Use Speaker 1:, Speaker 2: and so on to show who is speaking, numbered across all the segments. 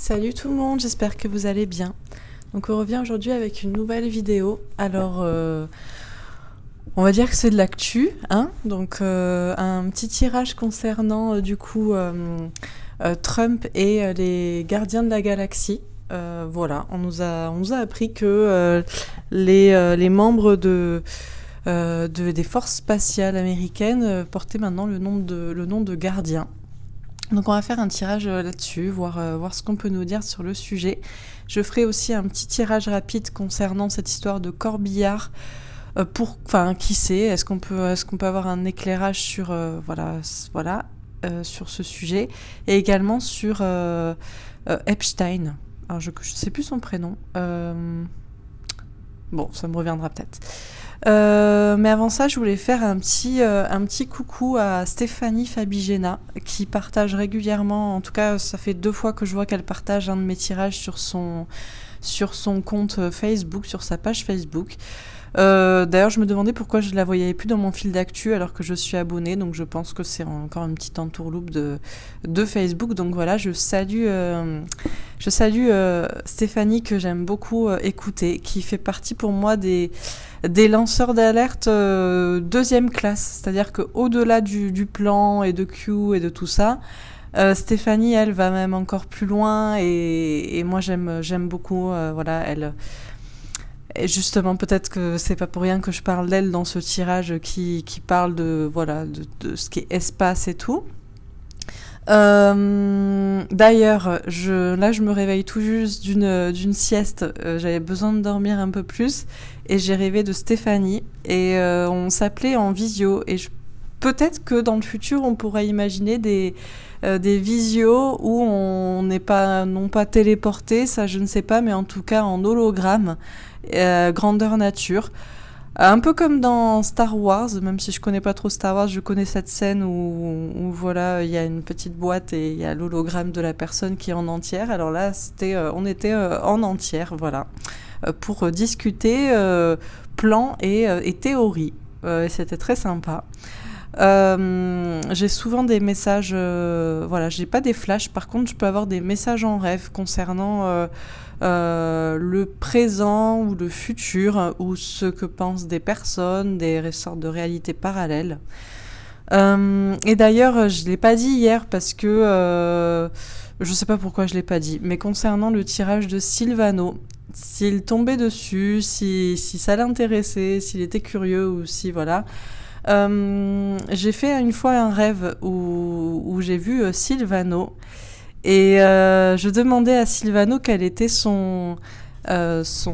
Speaker 1: Salut tout le monde, j'espère que vous allez bien. Donc on revient aujourd'hui avec une nouvelle vidéo. Alors on va dire que c'est de l'actu, hein. Donc un petit tirage concernant Trump et les gardiens de la galaxie. Voilà, on nous a appris que les membres des forces spatiales américaines portaient maintenant le nom de gardiens. Donc on va faire un tirage là-dessus, voir ce qu'on peut nous dire sur le sujet. Je ferai aussi un petit tirage rapide concernant cette histoire de corbillard. Qui sait, est-ce qu'on peut avoir un éclairage sur sur ce sujet, et également sur Epstein. Alors je sais plus son prénom. Bon, ça me reviendra peut-être. Mais avant ça, je voulais faire un petit coucou à Stéphanie Fabigena, qui partage régulièrement, en tout cas ça fait 2 fois que je vois qu'elle partage un de mes tirages sur son compte Facebook, sur sa page Facebook. D'ailleurs, je me demandais pourquoi je la voyais plus dans mon fil d'actu alors que je suis abonnée, donc je pense que c'est encore une petite entourloupe de Facebook. Donc voilà, je salue Stéphanie, que j'aime beaucoup écouter, qui fait partie pour moi des lanceurs d'alerte deuxième classe, c'est-à-dire qu'au-delà du plan et de Q et de tout ça, Stéphanie, elle va même encore plus loin, et moi j'aime beaucoup, elle. Et justement, peut-être que c'est pas pour rien que je parle d'elle dans ce tirage qui parle de ce qui est espace et tout. D'ailleurs, je me réveille tout juste d'une sieste. J'avais besoin de dormir un peu plus et j'ai rêvé de Stéphanie, et on s'appelait en visio, et peut-être que dans le futur on pourrait imaginer des visios où on n'est pas non pas téléporté, ça je ne sais pas, mais en tout cas en hologramme, grandeur nature. Un peu comme dans Star Wars, même si je connais pas trop Star Wars, je connais cette scène où voilà, il y a une petite boîte et il y a l'hologramme de la personne qui est en entière. Alors là, on était en entière, voilà, pour discuter plans et théories. Et c'était très sympa. J'ai souvent des messages, j'ai pas des flashs, par contre je peux avoir des messages en rêve concernant le présent ou le futur, ou ce que pensent des personnes, des sortes de réalités parallèles. Et d'ailleurs, je l'ai pas dit hier parce que je sais pas pourquoi je l'ai pas dit, mais concernant le tirage de Sylvano, s'il tombait dessus, si ça l'intéressait, s'il était curieux, ou si voilà. J'ai fait une fois un rêve où j'ai vu Sylvano, et je demandais à Sylvano quel était son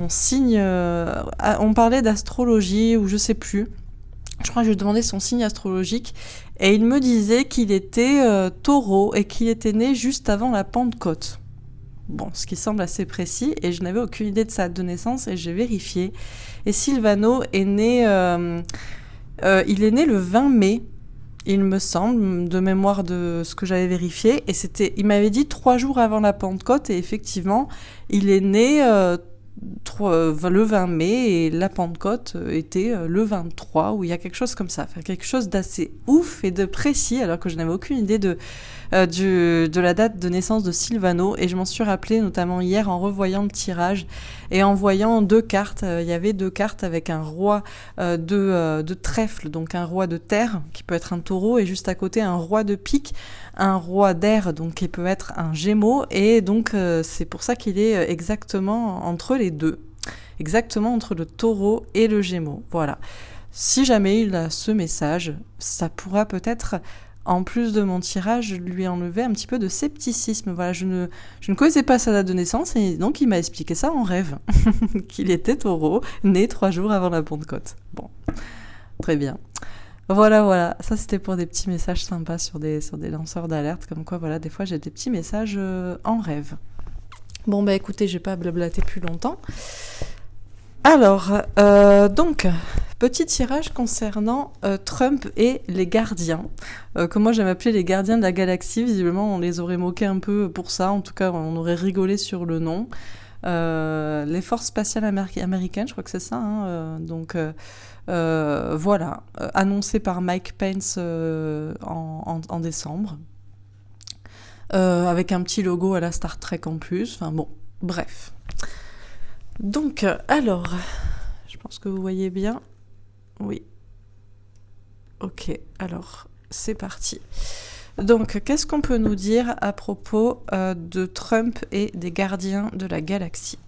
Speaker 1: signe. On parlait d'astrologie, ou je sais plus. Je crois que je lui demandais son signe astrologique, et il me disait qu'il était taureau et qu'il était né juste avant la Pentecôte. Bon, ce qui semble assez précis, et je n'avais aucune idée de sa date de naissance, et j'ai vérifié. Et Sylvano est né... il est né le 20 mai, il me semble, de mémoire de ce que j'avais vérifié. Et il m'avait dit 3 jours avant la Pentecôte, et effectivement, il est né le 20 mai, et la Pentecôte était le 23, où il y a quelque chose comme ça. Enfin, quelque chose d'assez ouf et de précis, alors que je n'avais aucune idée de la date de naissance de Sylvano. Et je m'en suis rappelé notamment hier en revoyant le tirage et en voyant 2 cartes. Il y avait 2 cartes avec un roi de trèfle, donc un roi de terre qui peut être un taureau, et juste à côté un roi de pique, un roi d'air, donc qui peut être un gémeau. Et donc c'est pour ça qu'il est exactement entre les deux, exactement entre le taureau et le gémeau. Voilà. Si jamais il a ce message, ça pourra peut-être, en plus de mon tirage, lui enlever un petit peu de scepticisme. Voilà, je ne connaissais pas sa date de naissance, et donc il m'a expliqué ça en rêve, qu'il était taureau, né 3 jours avant la Pentecôte. Bon, très bien. Voilà, ça c'était pour des petits messages sympas sur des lanceurs d'alerte, comme quoi, voilà, des fois j'ai des petits messages en rêve. Bon, bah écoutez, je vais pas blablater plus longtemps. Alors, donc, petit tirage concernant Trump et les gardiens, que moi j'aime appeler les gardiens de la galaxie. Visiblement, on les aurait moqués un peu pour ça, en tout cas, on aurait rigolé sur le nom. Les forces spatiales américaines, je crois que c'est ça, hein, voilà, annoncé par Mike Pence en décembre. avec un petit logo à la Star Trek en plus. Enfin bon, bref. Donc, alors, je pense que vous voyez bien. Oui. Ok, alors, c'est parti. Donc, qu'est-ce qu'on peut nous dire à propos de Trump et des gardiens de la galaxie ?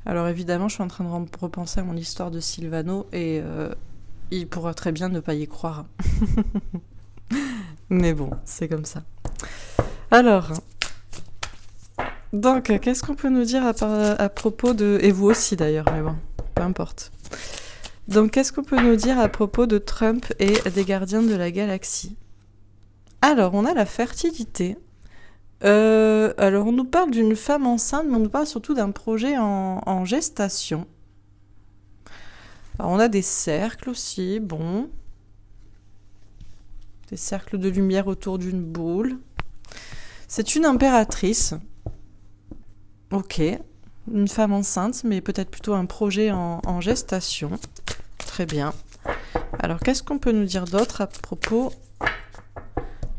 Speaker 1: Alors évidemment, je suis en train de repenser à mon histoire de Sylvano et il pourra très bien ne pas y croire. Mais bon, c'est comme ça. Alors, donc, qu'est-ce qu'on peut nous dire à propos de... Et vous aussi d'ailleurs, mais bon, peu importe. Donc, qu'est-ce qu'on peut nous dire à propos de Trump et des gardiens de la galaxie ? Alors, on a la fertilité. Alors, on nous parle d'une femme enceinte, mais on nous parle surtout d'un projet en gestation. Alors, on a des cercles aussi, bon. Des cercles de lumière autour d'une boule. C'est une impératrice. Ok. Une femme enceinte, mais peut-être plutôt un projet en gestation. Très bien. Alors, qu'est-ce qu'on peut nous dire d'autre à propos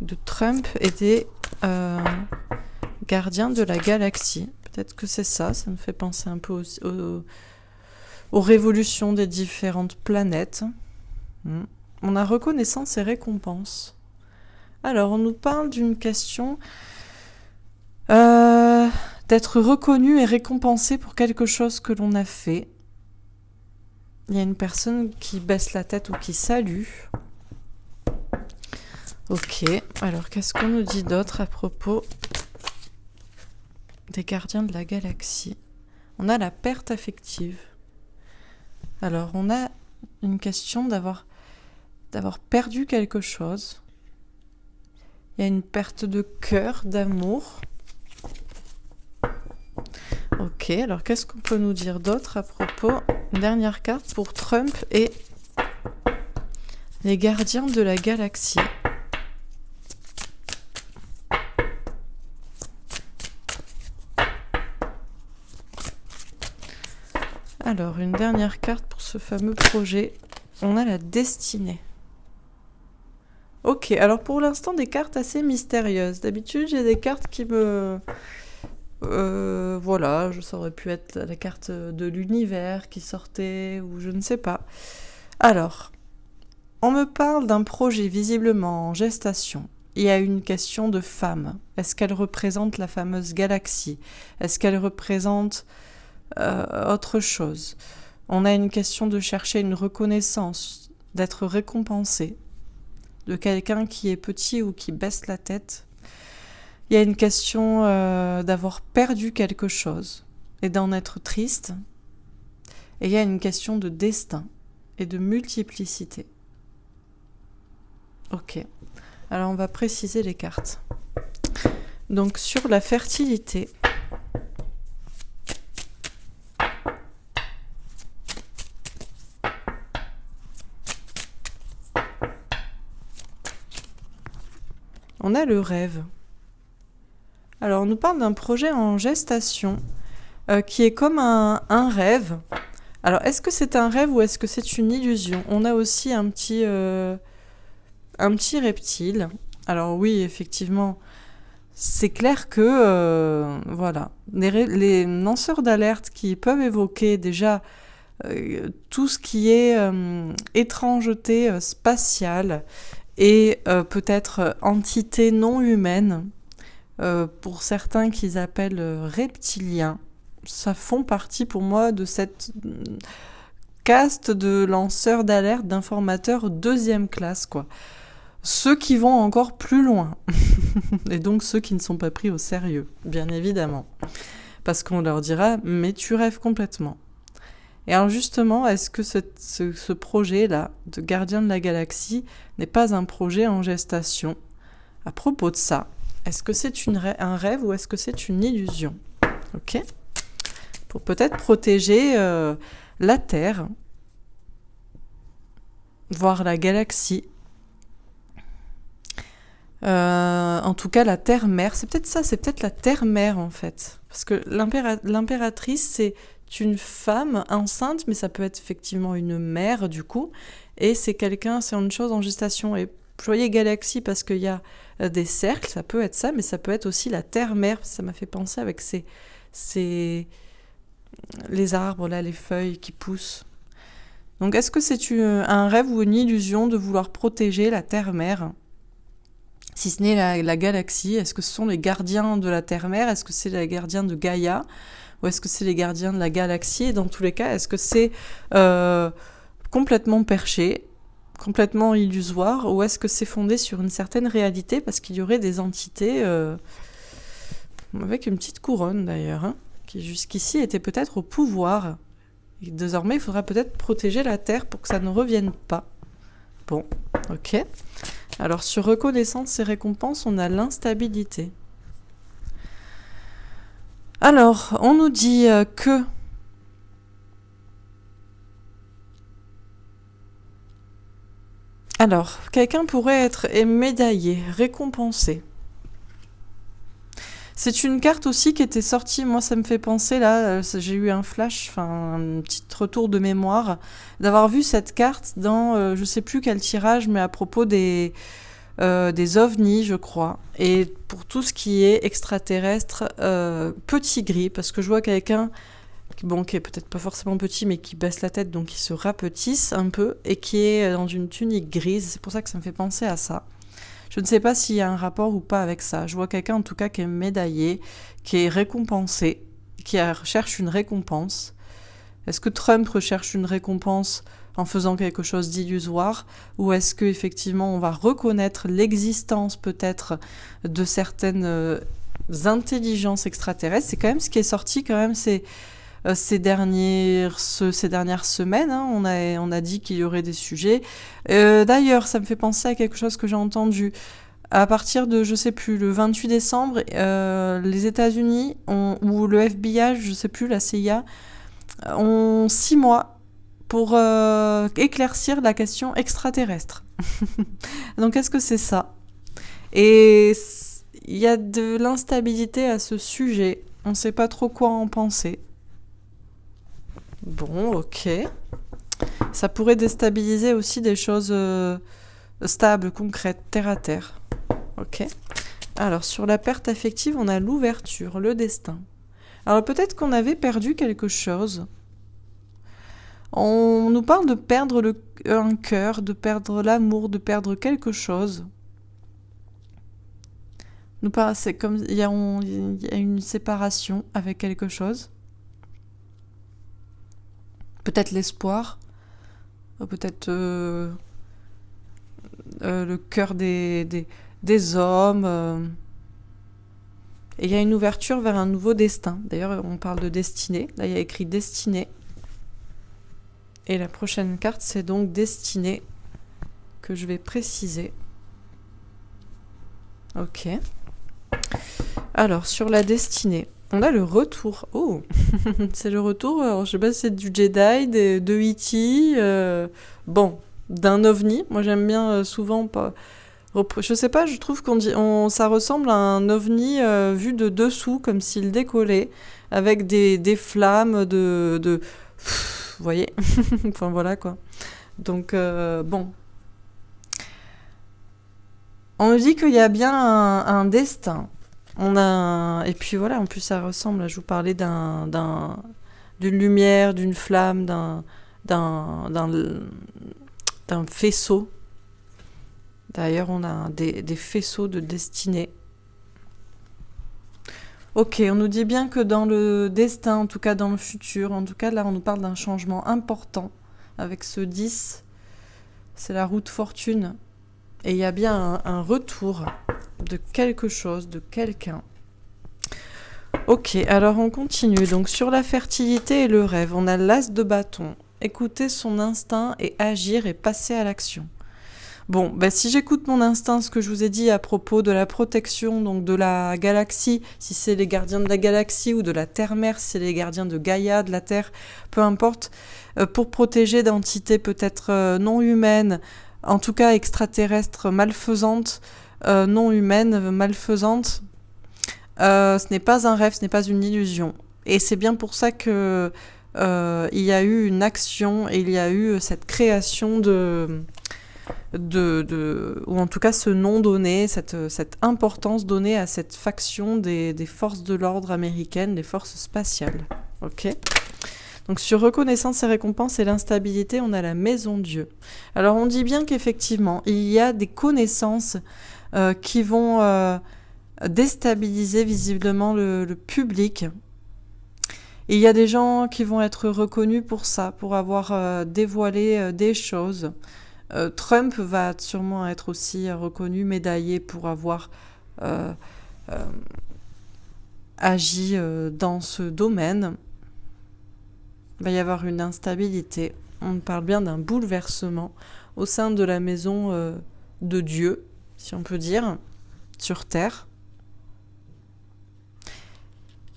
Speaker 1: de Trump et des gardiens de la galaxie ? Peut-être que c'est ça, ça me fait penser un peu aux révolutions des différentes planètes. On a reconnaissance et récompense. Alors, on nous parle d'une question d'être reconnu et récompensé pour quelque chose que l'on a fait. Il y a une personne qui baisse la tête ou qui salue. Ok, alors qu'est-ce qu'on nous dit d'autre à propos des gardiens de la galaxie ? On a la perte affective. Alors, on a une question d'avoir perdu quelque chose. Il y a une perte de cœur, d'amour. Ok, alors qu'est-ce qu'on peut nous dire d'autre à propos ? Une dernière carte pour Trump et les gardiens de la galaxie. Alors, une dernière carte pour ce fameux projet. On a la destinée. Ok, alors pour l'instant, des cartes assez mystérieuses. D'habitude, j'ai des cartes qui me... voilà, ça aurait pu être la carte de l'univers qui sortait, ou je ne sais pas. Alors, on me parle d'un projet visiblement en gestation. Il y a une question de femme. Est-ce qu'elle représente la fameuse galaxie ? Est-ce qu'elle représente autre chose ? On a une question de chercher une reconnaissance, d'être récompensé, de quelqu'un qui est petit ou qui baisse la tête. Il y a une question d'avoir perdu quelque chose et d'en être triste. Et il y a une question de destin et de multiplicité. Ok, alors on va préciser les cartes. Donc sur la fertilité, on a le rêve. Alors on nous parle d'un projet en gestation qui est comme un rêve. Alors est-ce que c'est un rêve ou est-ce que c'est une illusion ? On a aussi un petit reptile. Alors oui, effectivement, c'est clair que voilà, les lanceurs d'alerte qui peuvent évoquer déjà tout ce qui est étrangeté spatiale et peut-être entité non humaine, pour certains qu'ils appellent reptiliens, ça font partie pour moi de cette caste de lanceurs d'alerte, d'informateurs deuxième classe, quoi. Ceux qui vont encore plus loin, et donc ceux qui ne sont pas pris au sérieux, bien évidemment. Parce qu'on leur dira, mais tu rêves complètement. Et alors justement, est-ce que ce projet-là, de Gardien de la Galaxie, n'est pas un projet en gestation ? À propos de ça, est-ce que c'est un rêve ou est-ce que c'est une illusion ? Ok ? Pour peut-être protéger la Terre, voire la galaxie, En tout cas, la Terre-Mère, c'est peut-être ça, c'est peut-être la Terre-Mère en fait. Parce que l'impératrice, c'est une femme enceinte, mais ça peut être effectivement une mère du coup. Et c'est quelqu'un, c'est une chose en gestation. Et je voyais galaxie parce qu'il y a des cercles, ça peut être ça, mais ça peut être aussi la Terre-Mère. Ça m'a fait penser avec les arbres, là, les feuilles qui poussent. Donc est-ce que c'est un rêve ou une illusion de vouloir protéger la Terre-Mère ? Si ce n'est la galaxie, est-ce que ce sont les gardiens de la Terre-Mère ? Est-ce que c'est les gardiens de Gaïa ? Ou est-ce que c'est les gardiens de la galaxie ? Et dans tous les cas, est-ce que c'est complètement perché, complètement illusoire ? Ou est-ce que c'est fondé sur une certaine réalité ? Parce qu'il y aurait des entités, avec une petite couronne d'ailleurs, hein, qui jusqu'ici étaient peut-être au pouvoir. Et désormais, il faudra peut-être protéger la Terre pour que ça ne revienne pas. Bon, ok. Alors, sur reconnaissance et récompense, on a l'instabilité. Alors, on nous dit que... Alors, quelqu'un pourrait être médaillé, récompensé. C'est une carte aussi qui était sortie, moi ça me fait penser, là, j'ai eu un flash, enfin un petit retour de mémoire, d'avoir vu cette carte dans, je sais plus quel tirage, mais à propos des ovnis, je crois. Et pour tout ce qui est extraterrestre, petit gris, parce que je vois quelqu'un, qui est peut-être pas forcément petit, mais qui baisse la tête, donc qui se rapetisse un peu, et qui est dans une tunique grise, c'est pour ça que ça me fait penser à ça. Je ne sais pas s'il y a un rapport ou pas avec ça. Je vois quelqu'un en tout cas qui est médaillé, qui est récompensé, qui recherche une récompense. Est-ce que Trump recherche une récompense en faisant quelque chose d'illusoire, ou est-ce qu'effectivement on va reconnaître l'existence peut-être de certaines intelligences extraterrestres ? C'est quand même ce qui est sorti quand même ces dernières semaines, hein, on a dit qu'il y aurait des sujets. D'ailleurs, ça me fait penser à quelque chose que j'ai entendu. À partir de, je sais plus, le 28 décembre, les États-Unis ou le FBI, je sais plus, la CIA, ont 6 mois pour éclaircir la question extraterrestre. Donc, est-ce que c'est ça ? Et il y a de l'instabilité à ce sujet. On ne sait pas trop quoi en penser. Bon, ok. Ça pourrait déstabiliser aussi des choses stables, concrètes, terre à terre. Ok. Alors, sur la perte affective, on a l'ouverture, le destin. Alors, peut-être qu'on avait perdu quelque chose. On nous parle de perdre un cœur, de l'amour, de perdre quelque chose. C'est comme il y a une séparation avec quelque chose. Peut-être l'espoir, peut-être le cœur des hommes. Et il y a une ouverture vers un nouveau destin. D'ailleurs, on parle de destinée. Là, il y a écrit destinée. Et la prochaine carte, c'est donc destinée, que je vais préciser. Ok. Alors, sur la destinée, on a le retour. Oh, c'est le retour. Alors, je sais pas si c'est du Jedi, de E.T. Bon, d'un ovni. Moi, j'aime bien souvent pas. Je sais pas. Je trouve ça ressemble à un ovni vu de dessous, comme s'il décollait, avec des flammes de vous voyez. Enfin voilà quoi. Donc bon. On nous dit qu'il y a bien un destin. Et puis voilà, en plus ça ressemble, là, je vous parlais d'une lumière, d'une flamme, d'un faisceau. D'ailleurs, on a des faisceaux de destinée. Ok, on nous dit bien que dans le destin, en tout cas dans le futur, en tout cas là on nous parle d'un changement important. Avec ce 10, c'est la roue de fortune. Et il y a bien un retour de quelque chose, de quelqu'un. Ok, alors on continue. Donc sur la fertilité et le rêve, on a l'as de bâton. Écouter son instinct et agir et passer à l'action. Bon, si j'écoute mon instinct, ce que je vous ai dit à propos de la protection donc de la galaxie, si c'est les gardiens de la galaxie ou de la Terre-Mère, si c'est les gardiens de Gaïa, de la Terre, peu importe, pour protéger d'entités peut-être non humaines, en tout cas extraterrestre, malfaisante, non humaine, malfaisante, ce n'est pas un rêve, ce n'est pas une illusion. Et c'est bien pour ça que il y a eu une action et il y a eu cette création ou en tout cas ce nom donné, cette importance donnée à cette faction des forces de l'ordre américaines, les forces spatiales. Ok. Donc sur reconnaissance et récompense et l'instabilité, on a la maison Dieu. Alors on dit bien qu'effectivement, il y a des connaissances qui vont déstabiliser visiblement le public. Et il y a des gens qui vont être reconnus pour ça, pour avoir dévoilé des choses. Trump va sûrement être aussi reconnu, médaillé pour avoir agi dans ce domaine. Il va y avoir une instabilité. On parle bien d'un bouleversement au sein de la maison de Dieu, si on peut dire, sur Terre.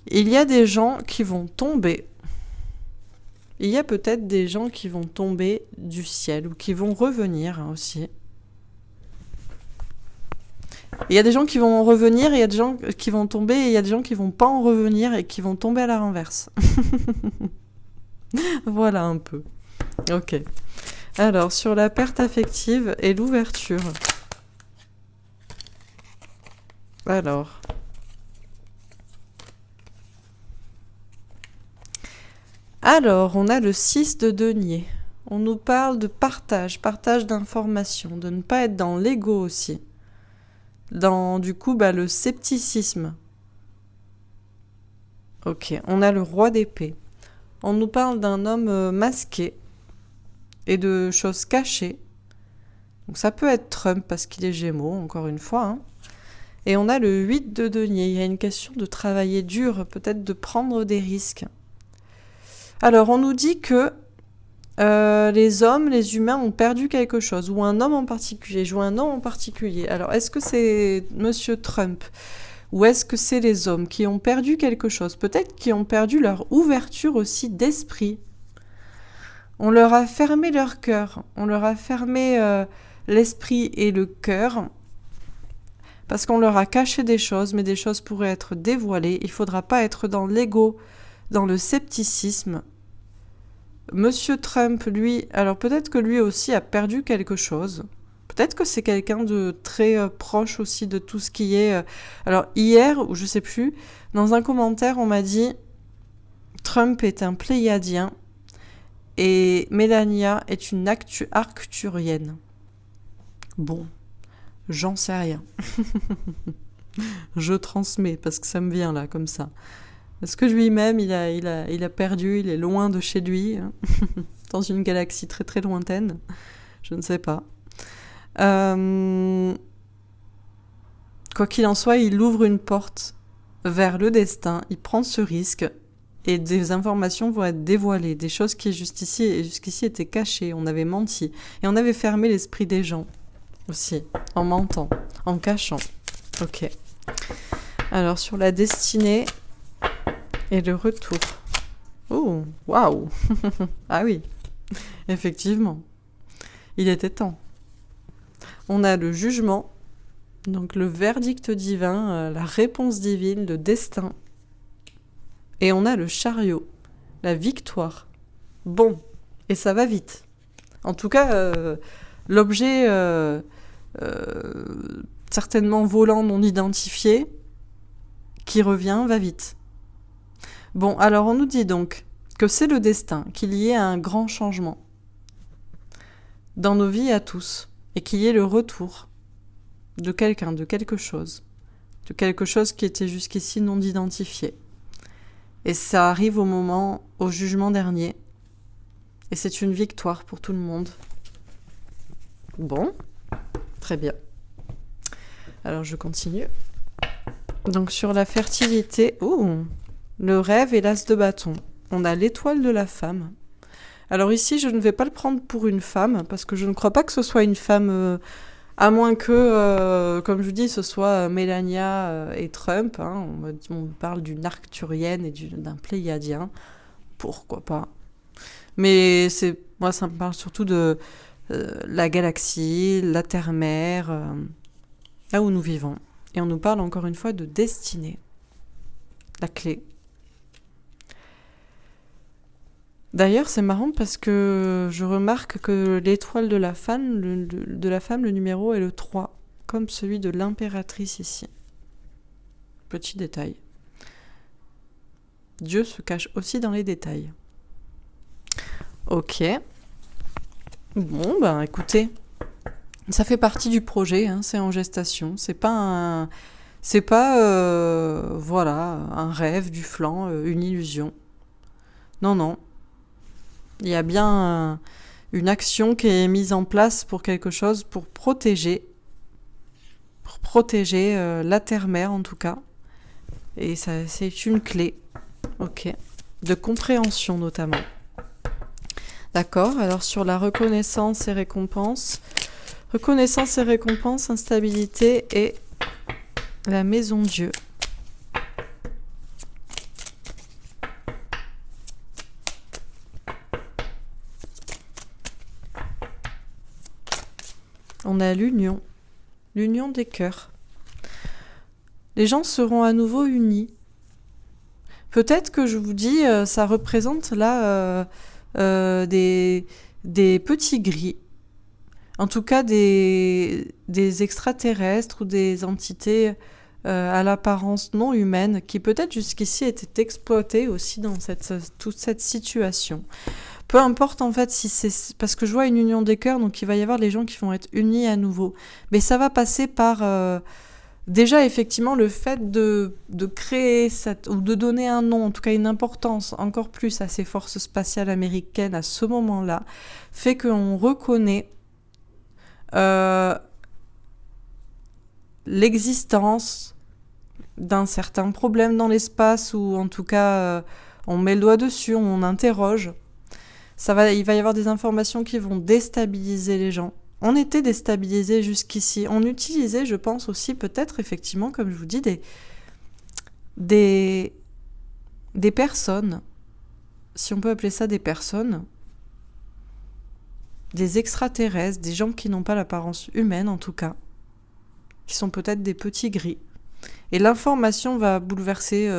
Speaker 1: Il y a des gens qui vont tomber. Il y a peut-être des gens qui vont tomber du ciel ou qui vont revenir aussi. Il y a des gens qui vont revenir, il y a des gens qui vont tomber, et il y a des gens qui vont pas en revenir et qui vont tomber à la renverse. Voilà un peu. Ok. Alors, sur la perte affective et l'ouverture. Alors. Alors, on a le 6 de denier. On nous parle de partage d'informations, de ne pas être dans l'ego aussi. Dans, du coup, le scepticisme. Ok, on a le roi d'épée. On nous parle d'un homme masqué et de choses cachées. Donc ça peut être Trump parce qu'il est Gémeaux, encore une fois. Hein. Et on a le 8 de denier. Il y a une question de travailler dur, peut-être de prendre des risques. Alors, on nous dit que les hommes, les humains ont perdu quelque chose, ou un homme en particulier. Je vois un homme en particulier. Alors, est-ce que c'est Monsieur Trump, ou est-ce que c'est les hommes qui ont perdu quelque chose? Peut-être qu'ils ont perdu leur ouverture aussi d'esprit. On leur a fermé leur cœur, on leur a fermé l'esprit et le cœur, parce qu'on leur a caché des choses, mais des choses pourraient être dévoilées. Il ne faudra pas être dans l'ego, dans le scepticisme. Monsieur Trump, lui, alors peut-être que lui aussi a perdu quelque chose. Peut-être que c'est quelqu'un de très proche aussi de tout ce qui est... Alors hier, ou je sais plus, dans un commentaire, on m'a dit Trump est un pléiadien et Melania est une arcturienne. Bon, j'en sais rien. Je transmets parce que ça me vient là, comme ça. Est-ce que lui-même, il a perdu, il est loin de chez lui, hein, dans une galaxie très très lointaine? Je ne sais pas. Quoi qu'il en soit, il ouvre une porte vers le destin, il prend ce risque, et des informations vont être dévoilées, des choses qui jusqu'ici étaient cachées, on avait menti, et on avait fermé l'esprit des gens aussi, en mentant, en cachant. Ok. Alors, sur la destinée... Et le retour. Oh, waouh. Ah oui, effectivement. Il était temps. On a le jugement, donc le verdict divin, la réponse divine, le destin. Et on a le chariot, la victoire. Bon, et ça va vite. En tout cas, l'objet certainement volant non identifié qui revient va vite. Bon, alors on nous dit donc que c'est le destin, qu'il y ait un grand changement dans nos vies à tous, et qu'il y ait le retour de quelqu'un, de quelque chose qui était jusqu'ici non identifié. Et ça arrive au jugement dernier, et c'est une victoire pour tout le monde. Bon, très bien. Alors je continue. Donc sur la fertilité... Le rêve et l'as de bâton. On a l'étoile de la femme. Alors ici, je ne vais pas le prendre pour une femme, parce que je ne crois pas que ce soit une femme, à moins que, comme je vous dis, ce soit Melania et Trump. Hein. On parle d'une arcturienne et d'un pléiadien. Pourquoi pas? Mais moi, ça me parle surtout de la galaxie, la Terre-Mère, là où nous vivons. Et on nous parle encore une fois de destinée, la clé. D'ailleurs, c'est marrant parce que je remarque que l'étoile de la femme, le numéro est le 3, comme celui de l'impératrice ici. Petit détail. Dieu se cache aussi dans les détails. Ok. Bon, ben écoutez, ça fait partie du projet, hein, c'est en gestation. C'est pas voilà, un rêve, du flan, une illusion. Non, non. Il y a bien une action qui est mise en place pour quelque chose, pour protéger la terre-mère en tout cas. Et ça, c'est une clé, ok, de compréhension notamment. D'accord, alors sur la reconnaissance et récompense, instabilité et la maison Dieu. On a l'union des cœurs. Les gens seront à nouveau unis. Peut-être que je vous dis, ça représente là des petits gris. En tout cas, des extraterrestres ou des entités à l'apparence non humaine qui peut-être jusqu'ici étaient exploitées aussi dans toute cette situation. Peu importe en fait si c'est... Parce que je vois une union des cœurs, donc il va y avoir les gens qui vont être unis à nouveau. Mais ça va passer par... déjà, effectivement, le fait de créer ou de donner un nom, en tout cas une importance encore plus à ces forces spatiales américaines à ce moment-là, fait qu'on reconnaît l'existence d'un certain problème dans l'espace, ou en tout cas, on met le doigt dessus, on interroge. Il va y avoir des informations qui vont déstabiliser les gens. On était déstabilisés jusqu'ici. On utilisait, je pense aussi, peut-être effectivement, comme je vous dis, des personnes, si on peut appeler ça des personnes, des extraterrestres, des gens qui n'ont pas l'apparence humaine en tout cas, qui sont peut-être des petits gris. Et l'information va bouleverser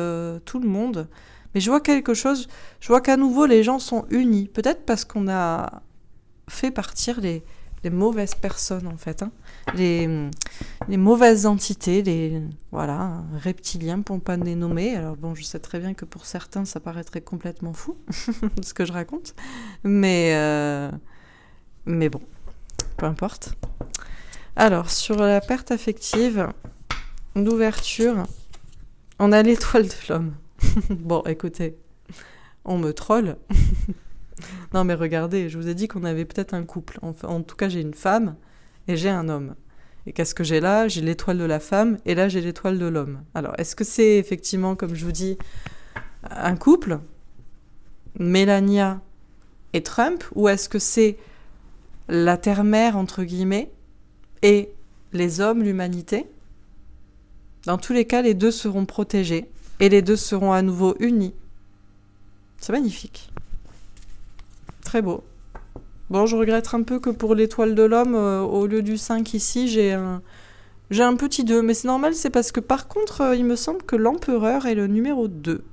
Speaker 1: tout le monde. Mais je vois quelque chose, je vois qu'à nouveau les gens sont unis. Peut-être parce qu'on a fait partir les mauvaises personnes en fait, hein. Les mauvaises entités, les reptiliens pour ne pas les nommer. Alors bon, je sais très bien que pour certains ça paraîtrait complètement fou ce que je raconte, mais bon, peu importe. Alors sur la perte affective, d'ouverture, on a l'étoile de l'homme. Bon, écoutez, on me troll. Non mais regardez, je vous ai dit qu'on avait peut-être un couple. En tout cas, j'ai une femme et j'ai un homme. Et qu'est-ce que j'ai là ? J'ai l'étoile de la femme et là, j'ai l'étoile de l'homme. Alors, est-ce que c'est effectivement, comme je vous dis, un couple, Mélania et Trump, ou est-ce que c'est la terre-mère, entre guillemets, et les hommes, l'humanité ? Dans tous les cas, les deux seront protégés et les deux seront à nouveau unis. C'est magnifique. Très beau. Bon, je regrette un peu que pour l'étoile de l'homme, au lieu du 5 ici, j'ai un petit 2. Mais c'est normal, c'est parce que par contre, il me semble que l'empereur est le numéro 2.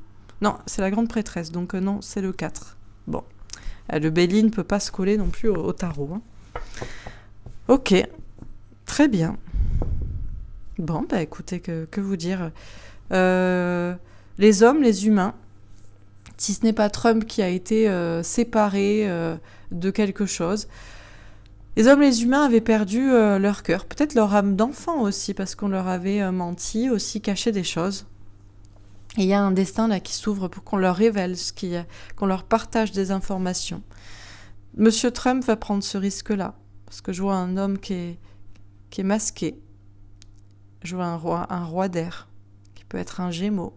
Speaker 1: Non, c'est la grande prêtresse, donc non, c'est le 4. Bon. Le Béli ne peut pas se coller non plus au tarot. Hein. Ok. Très bien. Bon, bah écoutez, que vous dire. Les hommes, les humains, si ce n'est pas Trump qui a été séparé de quelque chose, les hommes, les humains avaient perdu leur cœur, peut-être leur âme d'enfant aussi, parce qu'on leur avait menti, aussi caché des choses. Et il y a un destin là qui s'ouvre pour qu'on leur révèle qu'on leur partage des informations. Monsieur Trump va prendre ce risque-là, parce que je vois un homme qui est masqué. Je vois un roi d'air, qui peut être un Gémeaux.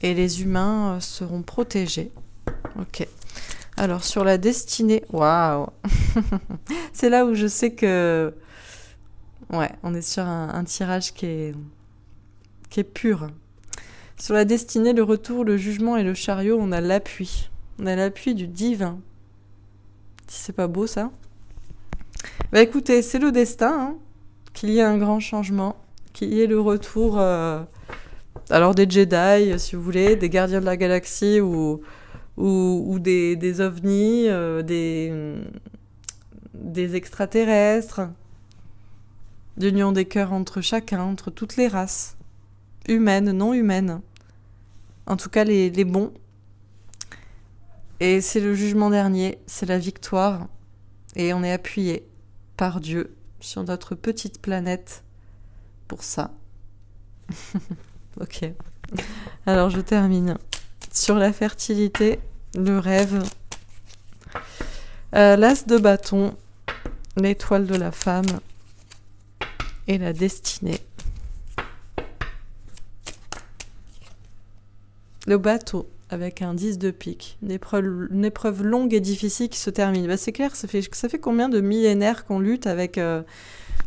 Speaker 1: Et les humains seront protégés. Ok. Alors, sur la destinée... Waouh. C'est là où je sais que... Ouais, on est sur un tirage qui est pur. Sur la destinée, le retour, le jugement et le chariot, on a l'appui. On a l'appui du divin. Si c'est pas beau ça. Bah écoutez, c'est le destin, hein, qu'il y ait un grand changement, qu'il y ait le retour alors des Jedi, si vous voulez, des gardiens de la galaxie ou des ovnis, des extraterrestres, d'union des cœurs entre chacun, entre toutes les races, humaines, non humaines, en tout cas les bons. Et c'est le jugement dernier, c'est la victoire, et on est appuyé par Dieu sur notre petite planète pour ça. Ok. Alors je termine. Sur la fertilité, le rêve, l'as de bâton, l'étoile de la femme et la destinée. Le bateau avec un 10 de pique, une épreuve longue et difficile qui se termine. Bah, c'est clair, ça fait combien de millénaires qu'on lutte avec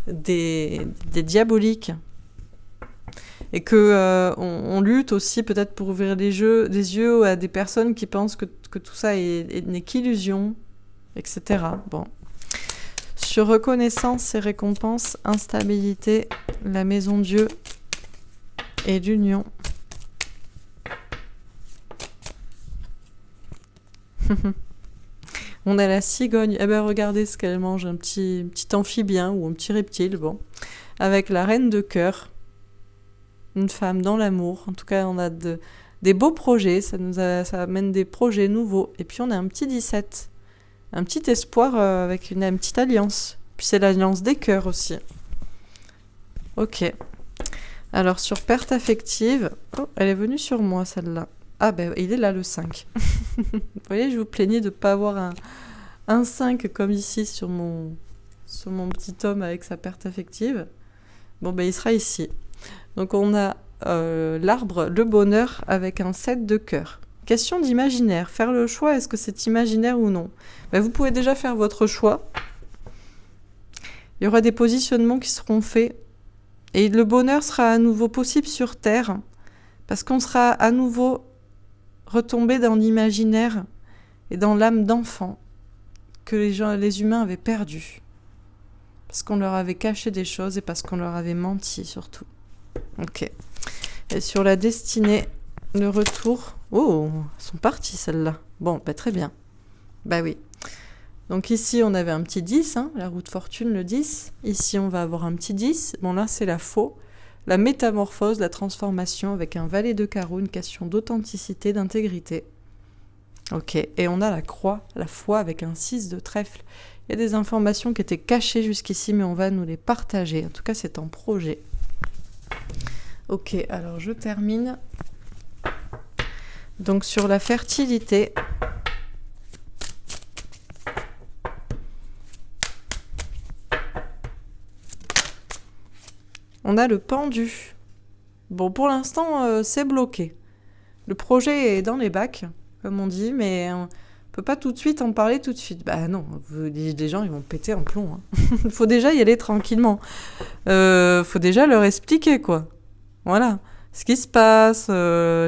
Speaker 1: des diaboliques et que on lutte aussi peut-être pour ouvrir des yeux à des personnes qui pensent que tout ça n'est qu'illusion, etc. Bon. Sur reconnaissance et récompense, instabilité, la maison Dieu et l'union. On a la cigogne. Eh ben regardez ce qu'elle mange, un petit amphibien ou un petit reptile, bon, avec la reine de cœur. Une femme dans l'amour. En tout cas, on a des beaux projets. Ça amène des projets nouveaux. Et puis, on a un petit 17. Un petit espoir avec une petite alliance. Puis, c'est l'alliance des cœurs aussi. Ok. Alors, sur perte affective... Oh, elle est venue sur moi, celle-là. Ah, ben, il est là, le 5. Vous voyez, je vous plaignais de ne pas avoir un 5 comme ici sur mon petit homme avec sa perte affective. Bon, ben, il sera ici. Donc on a l'arbre, le bonheur, avec un 7 de cœur. Question d'imaginaire. Faire le choix, est-ce que c'est imaginaire ou non ? Ben, vous pouvez déjà faire votre choix. Il y aura des positionnements qui seront faits. Et le bonheur sera à nouveau possible sur Terre. Parce qu'on sera à nouveau retombé dans l'imaginaire et dans l'âme d'enfant que les humains avaient perdu. Parce qu'on leur avait caché des choses et parce qu'on leur avait menti surtout. Ok. Et sur la destinée, le retour... Oh, elles sont parties celles-là. Bon, bah très bien. Bah oui. Donc ici, on avait un petit 10, hein, la roue de fortune, le 10. Ici, on va avoir un petit 10. Bon, là, c'est la faux. La métamorphose, la transformation avec un valet de carreau, une question d'authenticité, d'intégrité. Ok. Et on a la croix, la foi avec un 6 de trèfle. Il y a des informations qui étaient cachées jusqu'ici, mais on va nous les partager. En tout cas, c'est en projet. Ok, alors je termine. Donc sur la fertilité, on a le pendu. Bon, pour l'instant, c'est bloqué. Le projet est dans les bacs, comme on dit, mais on peut pas tout de suite en parler tout de suite. Bah non, les gens, ils vont péter en plomb. Il faut déjà y aller tranquillement. Faut déjà leur expliquer, quoi. Voilà, ce qui se passe,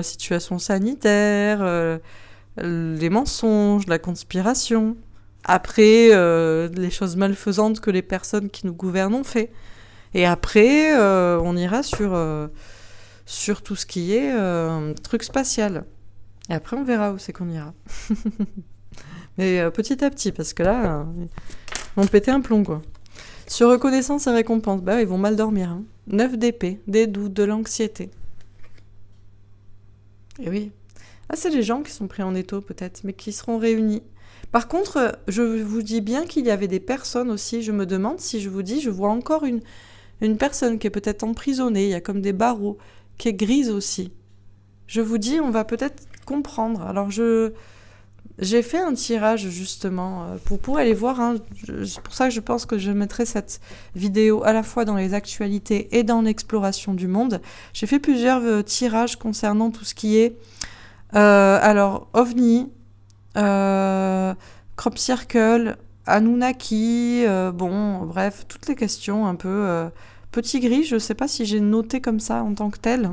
Speaker 1: situation sanitaire, les mensonges, la conspiration. Après, les choses malfaisantes que les personnes qui nous gouvernent ont fait. Et après, on ira sur tout ce qui est truc spatial. Et après, on verra où c'est qu'on ira. Mais petit à petit, parce que là, ils vont péter un plomb, quoi. Sur reconnaissance et récompense, bah ils vont mal dormir. Hein. 9 d'épée, des doutes, de l'anxiété. Et oui. Ah, c'est les gens qui sont pris en étau, peut-être, mais qui seront réunis. Par contre, je vous dis bien qu'il y avait des personnes aussi. Je me demande si je vous dis, je vois encore une personne qui est peut-être emprisonnée. Il y a comme des barreaux, qui est grise aussi. Je vous dis, on va peut-être comprendre. Alors, j'ai fait un tirage justement pour aller voir. Hein, c'est pour ça que je pense que je mettrai cette vidéo à la fois dans les actualités et dans l'exploration du monde. J'ai fait plusieurs tirages concernant tout ce qui est alors OVNI, Crop Circle, Anunnaki, bon bref, toutes les questions un peu petit gris. Je ne sais pas si j'ai noté comme ça en tant que tel.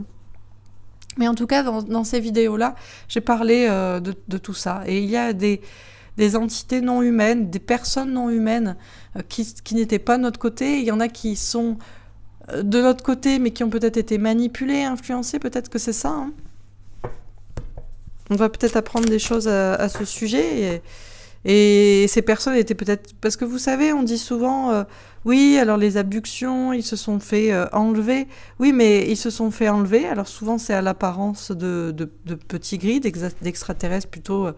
Speaker 1: Mais en tout cas, dans ces vidéos-là, j'ai parlé de tout ça. Et il y a des des entités non humaines, des personnes non humaines qui n'étaient pas de notre côté. Il y en a qui sont de notre côté, mais qui ont peut-être été manipulés, influencés. Peut-être que c'est ça. Hein. On va peut-être apprendre des choses à ce sujet. Et ces personnes étaient peut-être... Parce que vous savez, on dit souvent... oui, alors les abductions, ils se sont fait enlever. Oui, mais ils se sont fait enlever. Alors souvent, c'est à l'apparence de petits gris, d'extraterrestres plutôt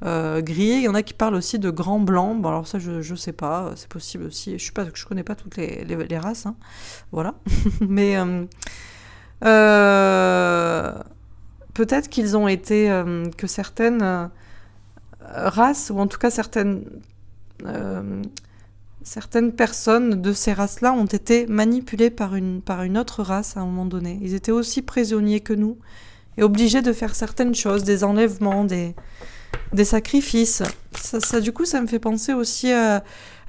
Speaker 1: gris. Il y en a qui parlent aussi de grands blancs. Bon, alors ça, je sais pas. C'est possible aussi. Je connais pas toutes les races. Hein. Voilà. Mais peut-être qu'ils ont été... que certaines races, ou en tout cas certaines personnes de ces races-là ont été manipulées par une autre race à un moment donné. Ils étaient aussi prisonniers que nous et obligés de faire certaines choses, des enlèvements, des sacrifices. Ça, du coup, ça me fait penser aussi à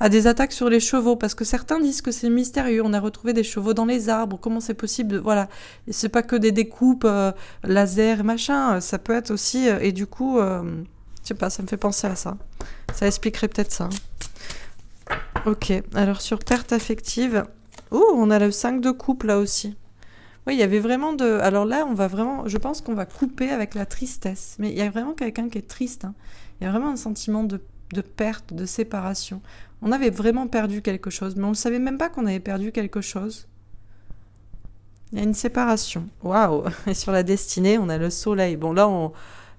Speaker 1: des attaques sur les chevaux, parce que certains disent que c'est mystérieux. On a retrouvé des chevaux dans les arbres. Comment c'est possible Voilà. Et c'est pas que des découpes laser, machin. Ça peut être aussi... et du coup... je sais pas, ça me fait penser à ça. Ça expliquerait peut-être ça. Ok, alors sur perte affective... Ouh, on a le 5 de coupe là aussi. Oui, il y avait vraiment de... Alors là, on va vraiment... Je pense qu'on va couper avec la tristesse. Mais il y a vraiment quelqu'un qui est triste. Hein. Il y a vraiment un sentiment de perte, de séparation. On avait vraiment perdu quelque chose, mais on ne savait même pas qu'on avait perdu quelque chose. Il y a une séparation. Waouh. Et sur la destinée, on a le soleil. Bon, là,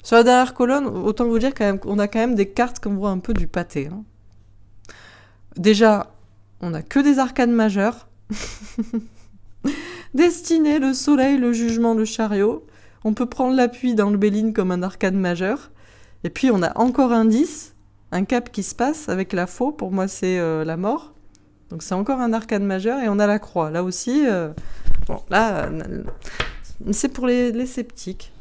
Speaker 1: sur la dernière colonne, autant vous dire qu'on a quand même des cartes qu'on voit un peu du pâté. Hein. Déjà, on n'a que des arcanes majeures. Destinée, le soleil, le jugement, le chariot. On peut prendre l'appui dans le Béline comme un arcane majeur. Et puis, on a encore un 10, un cap qui se passe avec la faux. Pour moi, c'est la mort. Donc, c'est encore un arcane majeur. Et on a la croix. Là aussi, bon, là, c'est pour les sceptiques.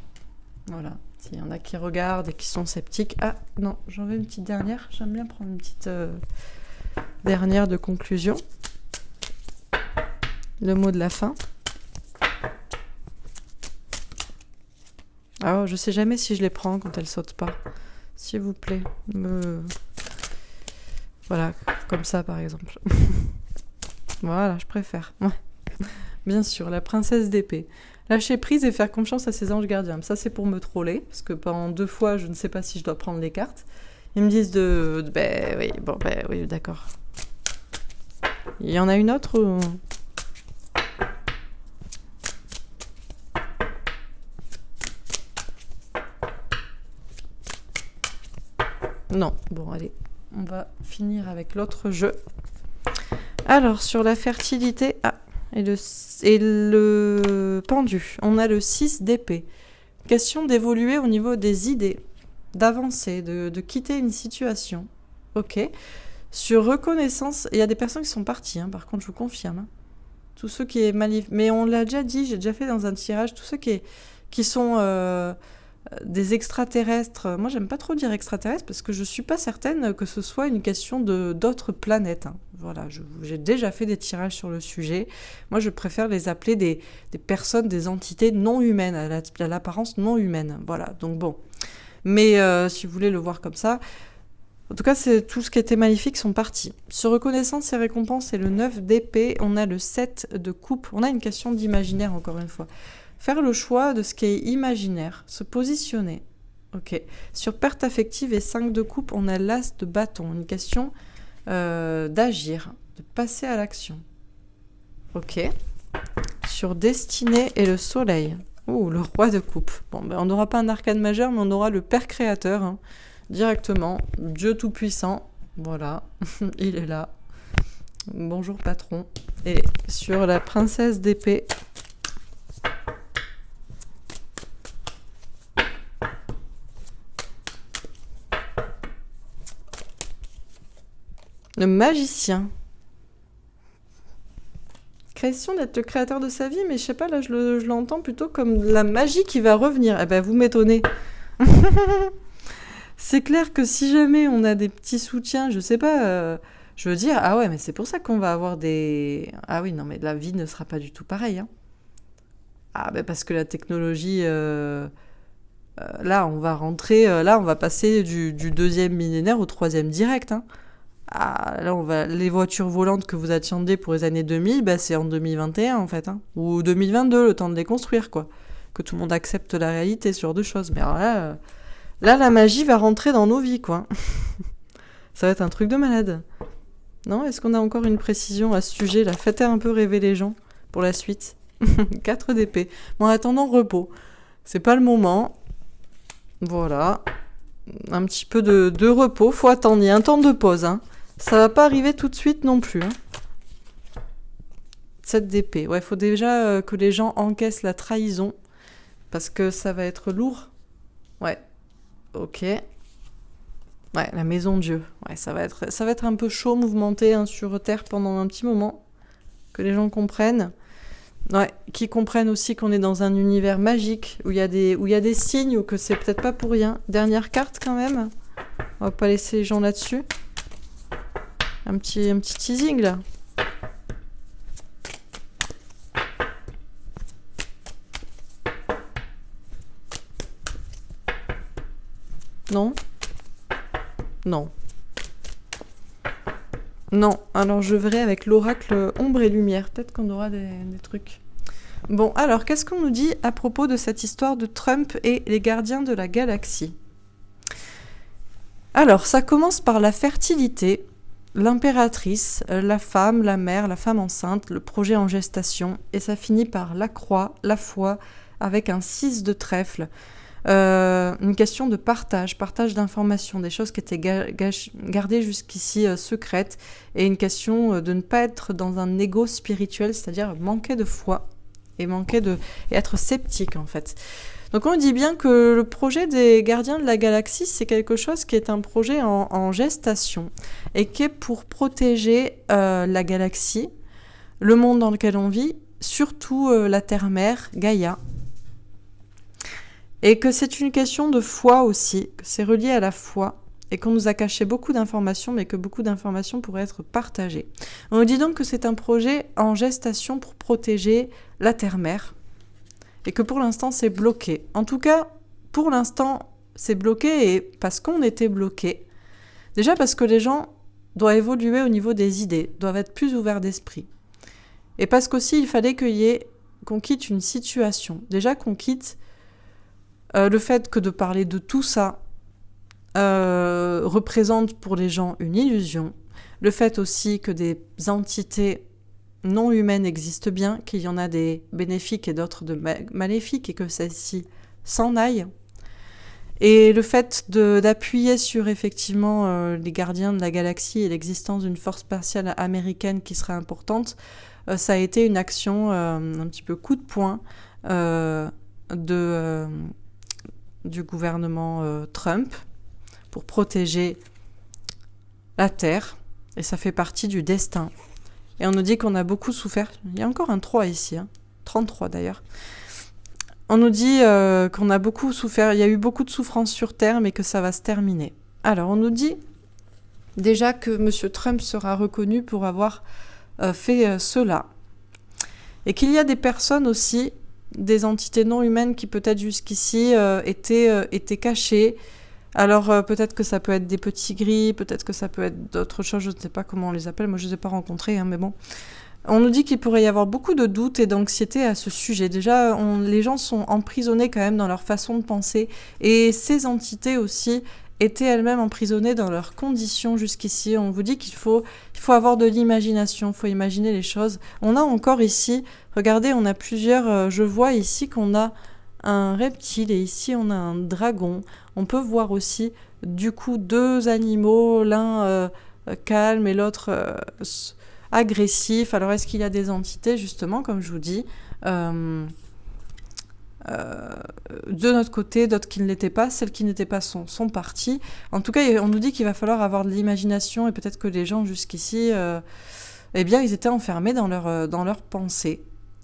Speaker 1: Voilà. S'il y en a qui regardent et qui sont sceptiques. Ah, non, j'en veux une petite dernière. J'aime bien prendre une petite dernière de conclusion. Le mot de la fin. Ah, je sais jamais si je les prends quand elles sautent pas. S'il vous plaît. Voilà, comme ça par exemple. Voilà, je préfère. Ouais. Bien sûr, la princesse d'épée. Lâcher prise et faire confiance à ses anges gardiens. Ça, c'est pour me troller, parce que pendant 2 fois, je ne sais pas si je dois prendre les cartes. Ils me disent oui, d'accord. Il y en a une autre ou... Non, bon, allez, on va finir avec l'autre jeu. Alors, sur la fertilité... Ah, et le pendu. On a le 6 d'épée. Question d'évoluer au niveau des idées, d'avancer, de quitter une situation. Ok. Sur reconnaissance, il y a des personnes qui sont parties, hein, par contre, je vous confirme. Hein. Tous ceux qui est mais on l'a déjà dit, j'ai déjà fait dans un tirage, tous ceux qui sont des extraterrestres. Moi, j'aime pas trop dire extraterrestres parce que je suis pas certaine que ce soit une question d'autres planètes. Hein. Voilà, j'ai déjà fait des tirages sur le sujet. Moi, je préfère les appeler des personnes, des entités non humaines, à l'apparence non humaine. Voilà, donc bon. Mais si vous voulez le voir comme ça... En tout cas, c'est tout ce qui était magnifique sont partis. Sur reconnaissance et récompense, c'est le 9 d'épée. On a le 7 de coupe. On a une question d'imaginaire, encore une fois. Faire le choix de ce qui est imaginaire. Se positionner. Ok. Sur perte affective et 5 de coupe, on a l'as de bâton. Une question d'agir, de passer à l'action. Ok. Sur destinée et le soleil. Ouh, le roi de coupe. Bon, on n'aura pas un arcane majeur, mais on aura le père créateur, hein. Directement, Dieu Tout-Puissant, voilà, il est là. Bonjour patron. Et sur la princesse d'épée, le magicien. Question d'être le créateur de sa vie, mais je sais pas, là je l'entends plutôt comme la magie qui va revenir. Eh ben vous m'étonnez. C'est clair que si jamais on a des petits soutiens, je sais pas, je veux dire, ah ouais, mais c'est pour ça qu'on va avoir des... Ah oui, non, mais la vie ne sera pas du tout pareille. Hein. Ah ben parce que la technologie Là, on va rentrer, là, on va passer du deuxième millénaire au troisième direct. Hein. Ah, là, les voitures volantes que vous attendiez pour les années 2000, bah, c'est en 2021 en fait, hein. Ou 2022, le temps de les construire, quoi. Que tout le monde accepte la réalité, ce genre de choses. Mais alors là, la magie va rentrer dans nos vies, quoi. Ça va être un truc de malade. Non? Est-ce qu'on a encore une précision à ce sujet, là? Faites un peu rêver les gens pour la suite. 4 d'épée. Bon, en attendant, repos. C'est pas le moment. Voilà. Un petit peu de repos. Faut attendre. Il y a un temps de pause, hein. Ça va pas arriver tout de suite non plus. Hein. 7 d'épée. Ouais, faut déjà que les gens encaissent la trahison. Parce que ça va être lourd. Ouais. Ok. Ouais, la maison Dieu. Ouais, ça va être un peu chaud, mouvementé hein, sur Terre pendant un petit moment. Que les gens comprennent. Ouais, qui comprennent aussi qu'on est dans un univers magique, où il y a des signes, ou que c'est peut-être pas pour rien. Dernière carte quand même. On va pas laisser les gens là-dessus. Un petit teasing là. Non? Non. Non. Alors je verrai avec l'oracle ombre et lumière. Peut-être qu'on aura des trucs. Bon, alors qu'est-ce qu'on nous dit à propos de cette histoire de Trump et les gardiens de la galaxie? Alors, ça commence par la fertilité, l'impératrice, la femme, la mère, la femme enceinte, le projet en gestation, et ça finit par la croix, la foi, avec un 6 de trèfle. Une question de partage d'informations, des choses qui étaient gardées jusqu'ici secrètes, et une question de ne pas être dans un ego spirituel, c'est-à-dire manquer de foi et être sceptique en fait. Donc on dit bien que le projet des gardiens de la galaxie, c'est quelque chose qui est un projet en gestation et qui est pour protéger la galaxie, le monde dans lequel on vit, surtout la Terre-Mère, Gaïa. Et que c'est une question de foi aussi, que c'est relié à la foi et qu'on nous a caché beaucoup d'informations, mais que beaucoup d'informations pourraient être partagées. On nous dit donc que c'est un projet en gestation pour protéger la Terre-Mère et que pour l'instant c'est bloqué. En tout cas, pour l'instant c'est bloqué et parce qu'on était bloqué. Déjà parce que les gens doivent évoluer au niveau des idées, doivent être plus ouverts d'esprit. Et parce qu'aussi il fallait qu'on quitte une situation. Déjà qu'on quitte le fait que de parler de tout ça représente pour les gens une illusion. Le fait aussi que des entités non humaines existent bien, qu'il y en a des bénéfiques et d'autres de maléfiques et que celles-ci s'en aillent. Et le fait d'appuyer sur effectivement les gardiens de la galaxie et l'existence d'une force spatiale américaine qui serait importante, ça a été une action un petit peu coup de poing du gouvernement Trump pour protéger la Terre. Et ça fait partie du destin. Et on nous dit qu'on a beaucoup souffert. Il y a encore un 3 ici, hein. 33 d'ailleurs. On nous dit qu'on a beaucoup souffert. Il y a eu beaucoup de souffrance sur Terre, mais que ça va se terminer. Alors, on nous dit déjà que M. Trump sera reconnu pour avoir fait cela. Et qu'il y a des personnes aussi, des entités non humaines qui peut-être jusqu'ici étaient cachées. Alors peut-être que ça peut être des petits gris, peut-être que ça peut être d'autres choses, je ne sais pas comment on les appelle, moi je ne les ai pas rencontrés, hein, mais bon. On nous dit qu'il pourrait y avoir beaucoup de doutes et d'anxiété à ce sujet. Déjà, les gens sont emprisonnés quand même dans leur façon de penser, et ces entités aussi étaient elles-mêmes emprisonnées dans leurs conditions jusqu'ici. On vous dit qu'il faut avoir de l'imagination, il faut imaginer les choses. On a encore ici, regardez, on a plusieurs, je vois ici qu'on a un reptile et ici on a un dragon. On peut voir aussi du coup deux animaux, l'un calme et l'autre agressif. Alors est-ce qu'il y a des entités justement, comme je vous dis, de notre côté, d'autres qui ne l'étaient pas, celles qui n'étaient pas sont parties. En tout cas, on nous dit qu'il va falloir avoir de l'imagination et peut-être que les gens jusqu'ici, eh bien, ils étaient enfermés dans leur pensée.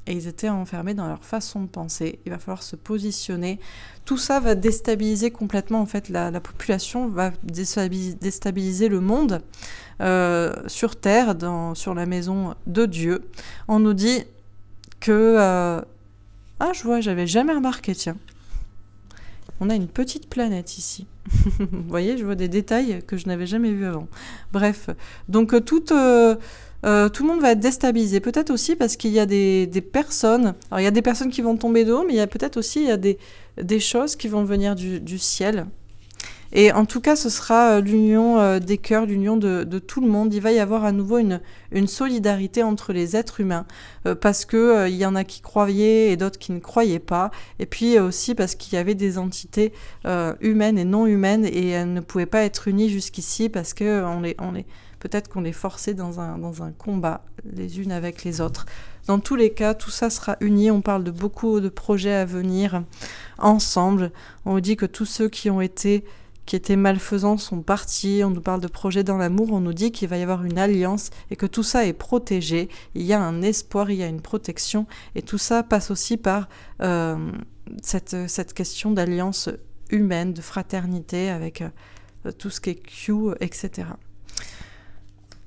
Speaker 1: Et ils étaient enfermés dans leur façon de penser. Il va falloir se positionner. Tout ça va déstabiliser complètement, en fait, la population, va déstabiliser le monde sur Terre, sur la maison de Dieu. On nous dit que... je vois, j'avais jamais remarqué, tiens. on a une petite planète ici. Vous voyez, je vois des détails que je n'avais jamais vus avant. Bref, donc tout le monde va être déstabilisé. Peut-être aussi parce qu'il y a des personnes... Alors, il y a des personnes qui vont tomber de haut, mais il y a peut-être aussi des choses qui vont venir du ciel. Et en tout cas, ce sera l'union des cœurs, l'union de tout le monde. Il va y avoir à nouveau une solidarité entre les êtres humains, parce que il y en a qui croyaient et d'autres qui ne croyaient pas. Et puis aussi parce qu'il y avait des entités humaines et non humaines, et elles ne pouvaient pas être unies jusqu'ici, parce que peut-être qu'on les forçait dans un combat, les unes avec les autres. Dans tous les cas, tout ça sera uni. On parle de beaucoup de projets à venir ensemble. On nous dit que tous ceux qui étaient malfaisants sont partis, on nous parle de projets dans l'amour, on nous dit qu'il va y avoir une alliance et que tout ça est protégé, il y a un espoir, il y a une protection, et tout ça passe aussi par cette question d'alliance humaine, de fraternité avec tout ce qui est Q, etc.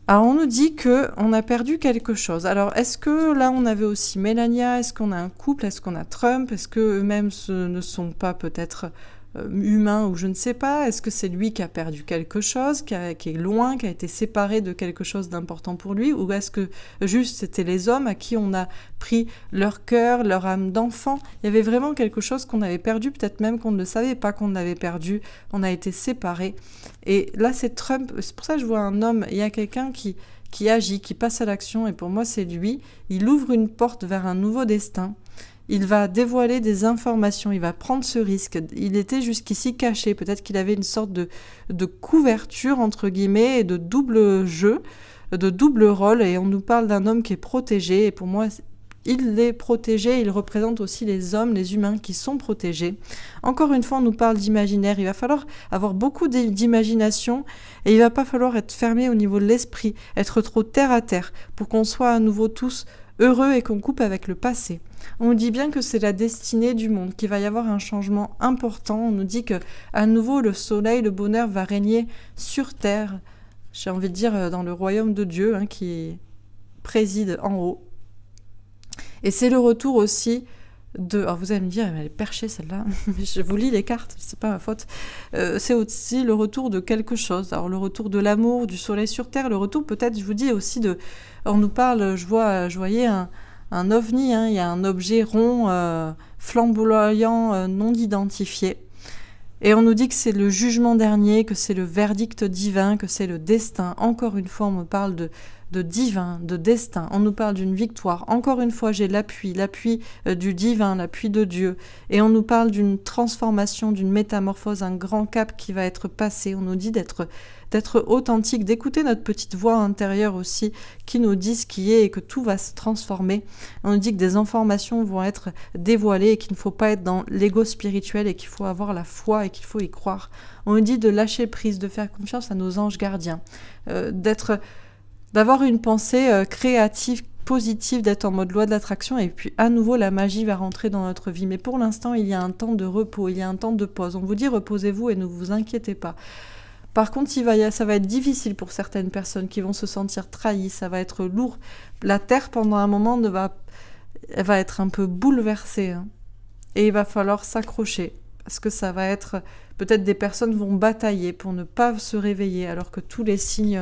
Speaker 1: Alors on nous dit qu'on a perdu quelque chose. Alors est-ce que là on avait aussi Melania, est-ce qu'on a un couple, est-ce qu'on a Trump, est-ce qu'eux-mêmes ne sont pas peut-être humain ou je ne sais pas, est-ce que c'est lui qui a perdu quelque chose, qui est loin, qui a été séparé de quelque chose d'important pour lui, ou est-ce que juste c'était les hommes à qui on a pris leur cœur, leur âme d'enfant? Il y avait vraiment quelque chose qu'on avait perdu, peut-être même qu'on ne savait pas qu'on l'avait perdu, on a été séparés. Et là c'est Trump, c'est pour ça que je vois un homme, il y a quelqu'un qui agit, qui passe à l'action, et pour moi c'est lui, il ouvre une porte vers un nouveau destin. Il va dévoiler des informations, il va prendre ce risque. Il était jusqu'ici caché, peut-être qu'il avait une sorte de couverture, entre guillemets, et de double jeu, de double rôle, et on nous parle d'un homme qui est protégé, et pour moi, il est protégé, il représente aussi les hommes, les humains qui sont protégés. Encore une fois, on nous parle d'imaginaire, il va falloir avoir beaucoup d'imagination, et il va pas falloir être fermé au niveau de l'esprit, être trop terre à terre, pour qu'on soit à nouveau tous heureux et qu'on coupe avec le passé. On nous dit bien que c'est la destinée du monde, qu'il va y avoir un changement important. On nous dit que à nouveau le soleil, le bonheur va régner sur terre. J'ai envie de dire dans le royaume de Dieu, qui préside en haut. Et c'est le retour aussi de... Alors vous allez me dire, elle est perchée celle-là, je vous lis les cartes, c'est pas ma faute. C'est aussi le retour de quelque chose. Alors le retour de l'amour, du soleil sur terre, le retour peut-être, je vous dis aussi de... On nous parle, je voyais un ovni, il y a un objet rond, flamboyant, non identifié. Et on nous dit que c'est le jugement dernier, que c'est le verdict divin, que c'est le destin. Encore une fois, on me parle de divin, de destin. On nous parle d'une victoire. Encore une fois, j'ai l'appui du divin, l'appui de Dieu. Et on nous parle d'une transformation, d'une métamorphose, un grand cap qui va être passé. On nous dit d'être authentique, d'écouter notre petite voix intérieure aussi qui nous dit ce qui est et que tout va se transformer. On nous dit que des informations vont être dévoilées et qu'il ne faut pas être dans l'ego spirituel et qu'il faut avoir la foi et qu'il faut y croire. On nous dit de lâcher prise, de faire confiance à nos anges gardiens, d'avoir une pensée créative, positive, d'être en mode loi de l'attraction, et puis à nouveau la magie va rentrer dans notre vie. Mais pour l'instant, il y a un temps de repos, il y a un temps de pause. On vous dit reposez-vous et ne vous inquiétez pas. Par contre, ça va être difficile pour certaines personnes qui vont se sentir trahies, ça va être lourd. La Terre, pendant un moment, elle va être un peu bouleversée. Et il va falloir s'accrocher, parce que ça va être... Peut-être des personnes vont batailler pour ne pas se réveiller, alors que tous les signes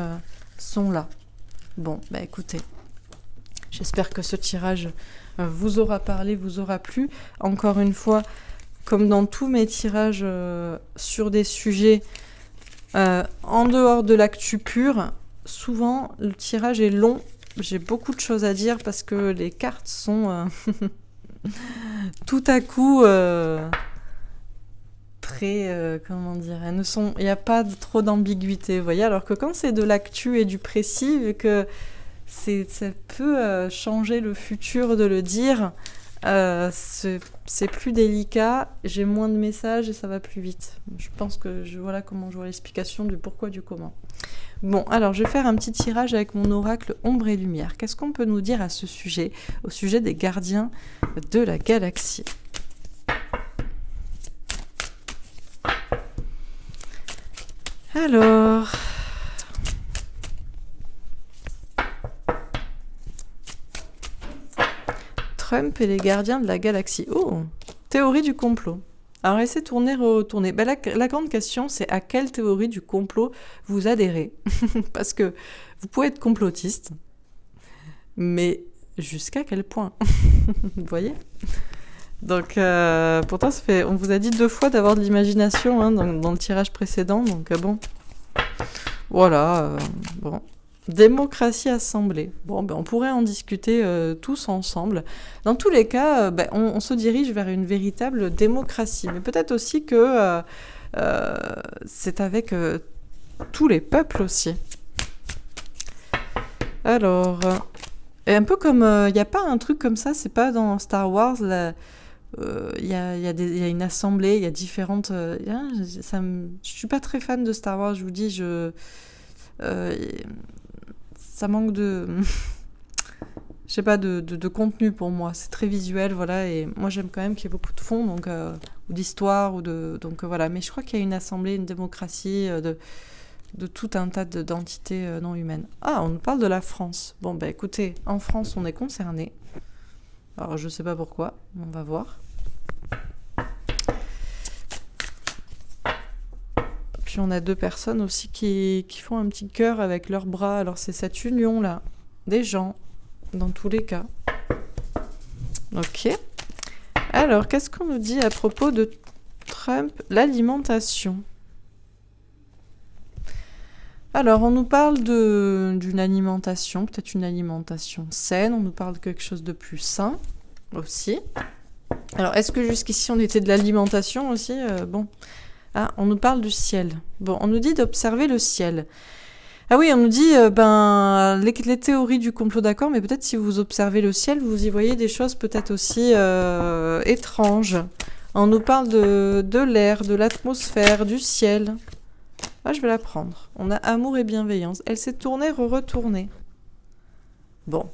Speaker 1: sont là. Bon, écoutez, j'espère que ce tirage vous aura parlé, vous aura plu. Encore une fois, comme dans tous mes tirages sur des sujets... en dehors de l'actu pure, souvent le tirage est long. J'ai beaucoup de choses à dire parce que les cartes sont tout à coup très... comment dire, il n'y a pas trop d'ambiguïté, vous voyez. Alors que quand c'est de l'actu et du précis, vu que ça peut changer le futur de le dire, c'est plus délicat, j'ai moins de messages et ça va plus vite. Je pense que voilà comment je vois l'explication du pourquoi, du comment. Bon, alors je vais faire un petit tirage avec mon oracle Ombre et Lumière. Qu'est-ce qu'on peut nous dire à ce sujet, au sujet des gardiens de la galaxie ? Alors... Trump et les gardiens de la galaxie. Oh, théorie du complot. Alors, laissez tourner, retourner. Ben, la grande question, c'est à quelle théorie du complot vous adhérez? Parce que vous pouvez être complotiste, mais jusqu'à quel point? Vous voyez? Donc, pourtant, on vous a dit 2 fois d'avoir de l'imagination hein, dans le tirage précédent, donc bon. Voilà, bon. Démocratie assemblée. Bon, ben, on pourrait en discuter tous ensemble. Dans tous les cas, ben, on se dirige vers une véritable démocratie. Mais peut-être aussi que c'est avec tous les peuples aussi. Alors, et un peu comme... Il n'y a pas un truc comme ça, c'est pas dans Star Wars, il y a une assemblée, il y a différentes... je suis pas très fan de Star Wars, je vous dis, ça manque de... je sais pas, de contenu pour moi. C'est très visuel, voilà, et moi j'aime quand même qu'il y ait beaucoup de fond, donc, ou d'histoire, donc voilà. Mais je crois qu'il y a une assemblée, une démocratie de tout un tas d'entités non humaines. Ah, on nous parle de la France. Bon, bah écoutez, en France, on est concerné. Alors, je sais pas pourquoi, on va voir. Puis on a 2 personnes aussi qui font un petit cœur avec leurs bras. Alors, c'est cette union-là, des gens, dans tous les cas. Ok. Alors, qu'est-ce qu'on nous dit à propos de Trump? L'alimentation. Alors, on nous parle d'une alimentation, peut-être une alimentation saine. On nous parle de quelque chose de plus sain aussi. Alors, est-ce que jusqu'ici, on était de l'alimentation aussi? Bon. Ah, on nous parle du ciel. Bon, on nous dit d'observer le ciel. Ah oui, on nous dit, les théories du complot, d'accord, mais peut-être si vous observez le ciel, vous y voyez des choses peut-être aussi étranges. On nous parle de l'air, de l'atmosphère, du ciel. Ah, je vais la prendre. On a amour et bienveillance. Elle s'est tournée, retournée. Bon,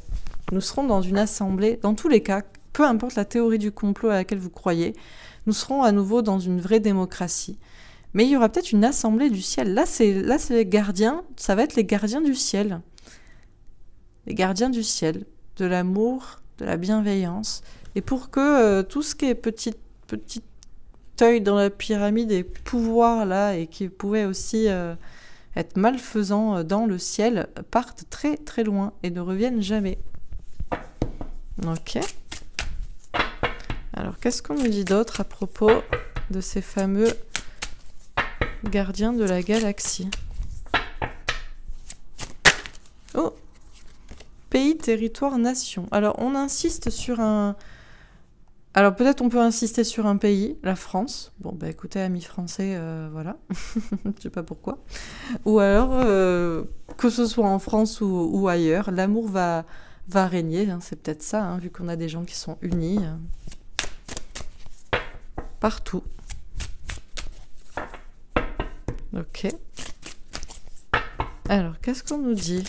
Speaker 1: nous serons dans une assemblée. Dans tous les cas, peu importe la théorie du complot à laquelle vous croyez, nous serons à nouveau dans une vraie démocratie. Mais il y aura peut-être une assemblée du ciel. Là, c'est les gardiens. Ça va être les gardiens du ciel. Les gardiens du ciel. De l'amour, de la bienveillance. Et pour que tout ce qui est petit œil dans la pyramide et pouvoir là, et qui pouvait aussi être malfaisant dans le ciel, partent très très loin et ne reviennent jamais. Ok. Alors, qu'est-ce qu'on nous dit d'autre à propos de ces fameux gardiens de la galaxie? Oh! Pays, territoire, nation. Alors, on insiste sur un... Alors, peut-être on peut insister sur un pays, la France. Bon, bah écoutez, amis français, voilà. Je sais pas pourquoi. Ou alors, que ce soit en France ou ailleurs, l'amour va régner. Hein, c'est peut-être ça, hein, vu qu'on a des gens qui sont unis. Partout. Ok. Alors, qu'est-ce qu'on nous dit?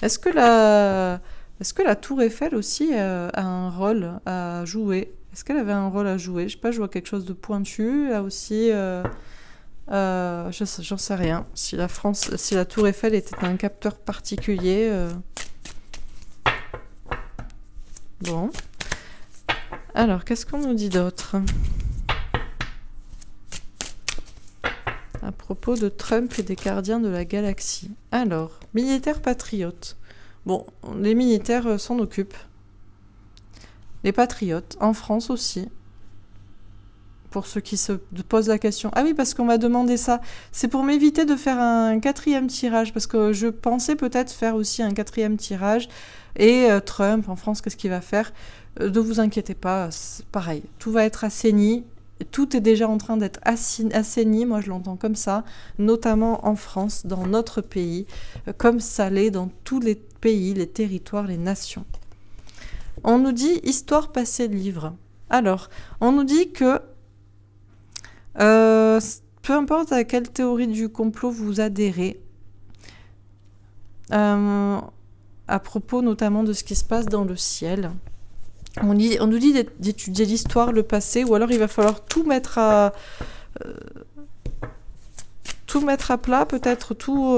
Speaker 1: Est-ce que la Tour Eiffel aussi a un rôle à jouer? Est-ce qu'elle avait un rôle à jouer? Je sais pas, je vois quelque chose de pointu. Là aussi, j'en sais rien. Si la Tour Eiffel était un capteur particulier. Bon. Alors, qu'est-ce qu'on nous dit d'autre? À propos de Trump et des gardiens de la galaxie. Alors, militaires patriotes. Bon, les militaires s'en occupent. Les patriotes, en France aussi. Pour ceux qui se posent la question. Ah oui, parce qu'on m'a demandé ça. C'est pour m'éviter de faire un 4e tirage, parce que je pensais peut-être faire aussi un 4e tirage. Et Trump, en France, qu'est-ce qu'il va faire? Ne vous inquiétez pas, c'est pareil. Tout va être assaini. Tout est déjà en train d'être assaini, moi je l'entends comme ça, notamment en France, dans notre pays, comme ça l'est dans tous les pays, les territoires, les nations. On nous dit histoire passée de livre. Alors, on nous dit que peu importe à quelle théorie du complot vous adhérez, à propos notamment de ce qui se passe dans le ciel, on nous dit d'étudier l'histoire, le passé, ou alors il va falloir tout mettre à plat, peut-être tout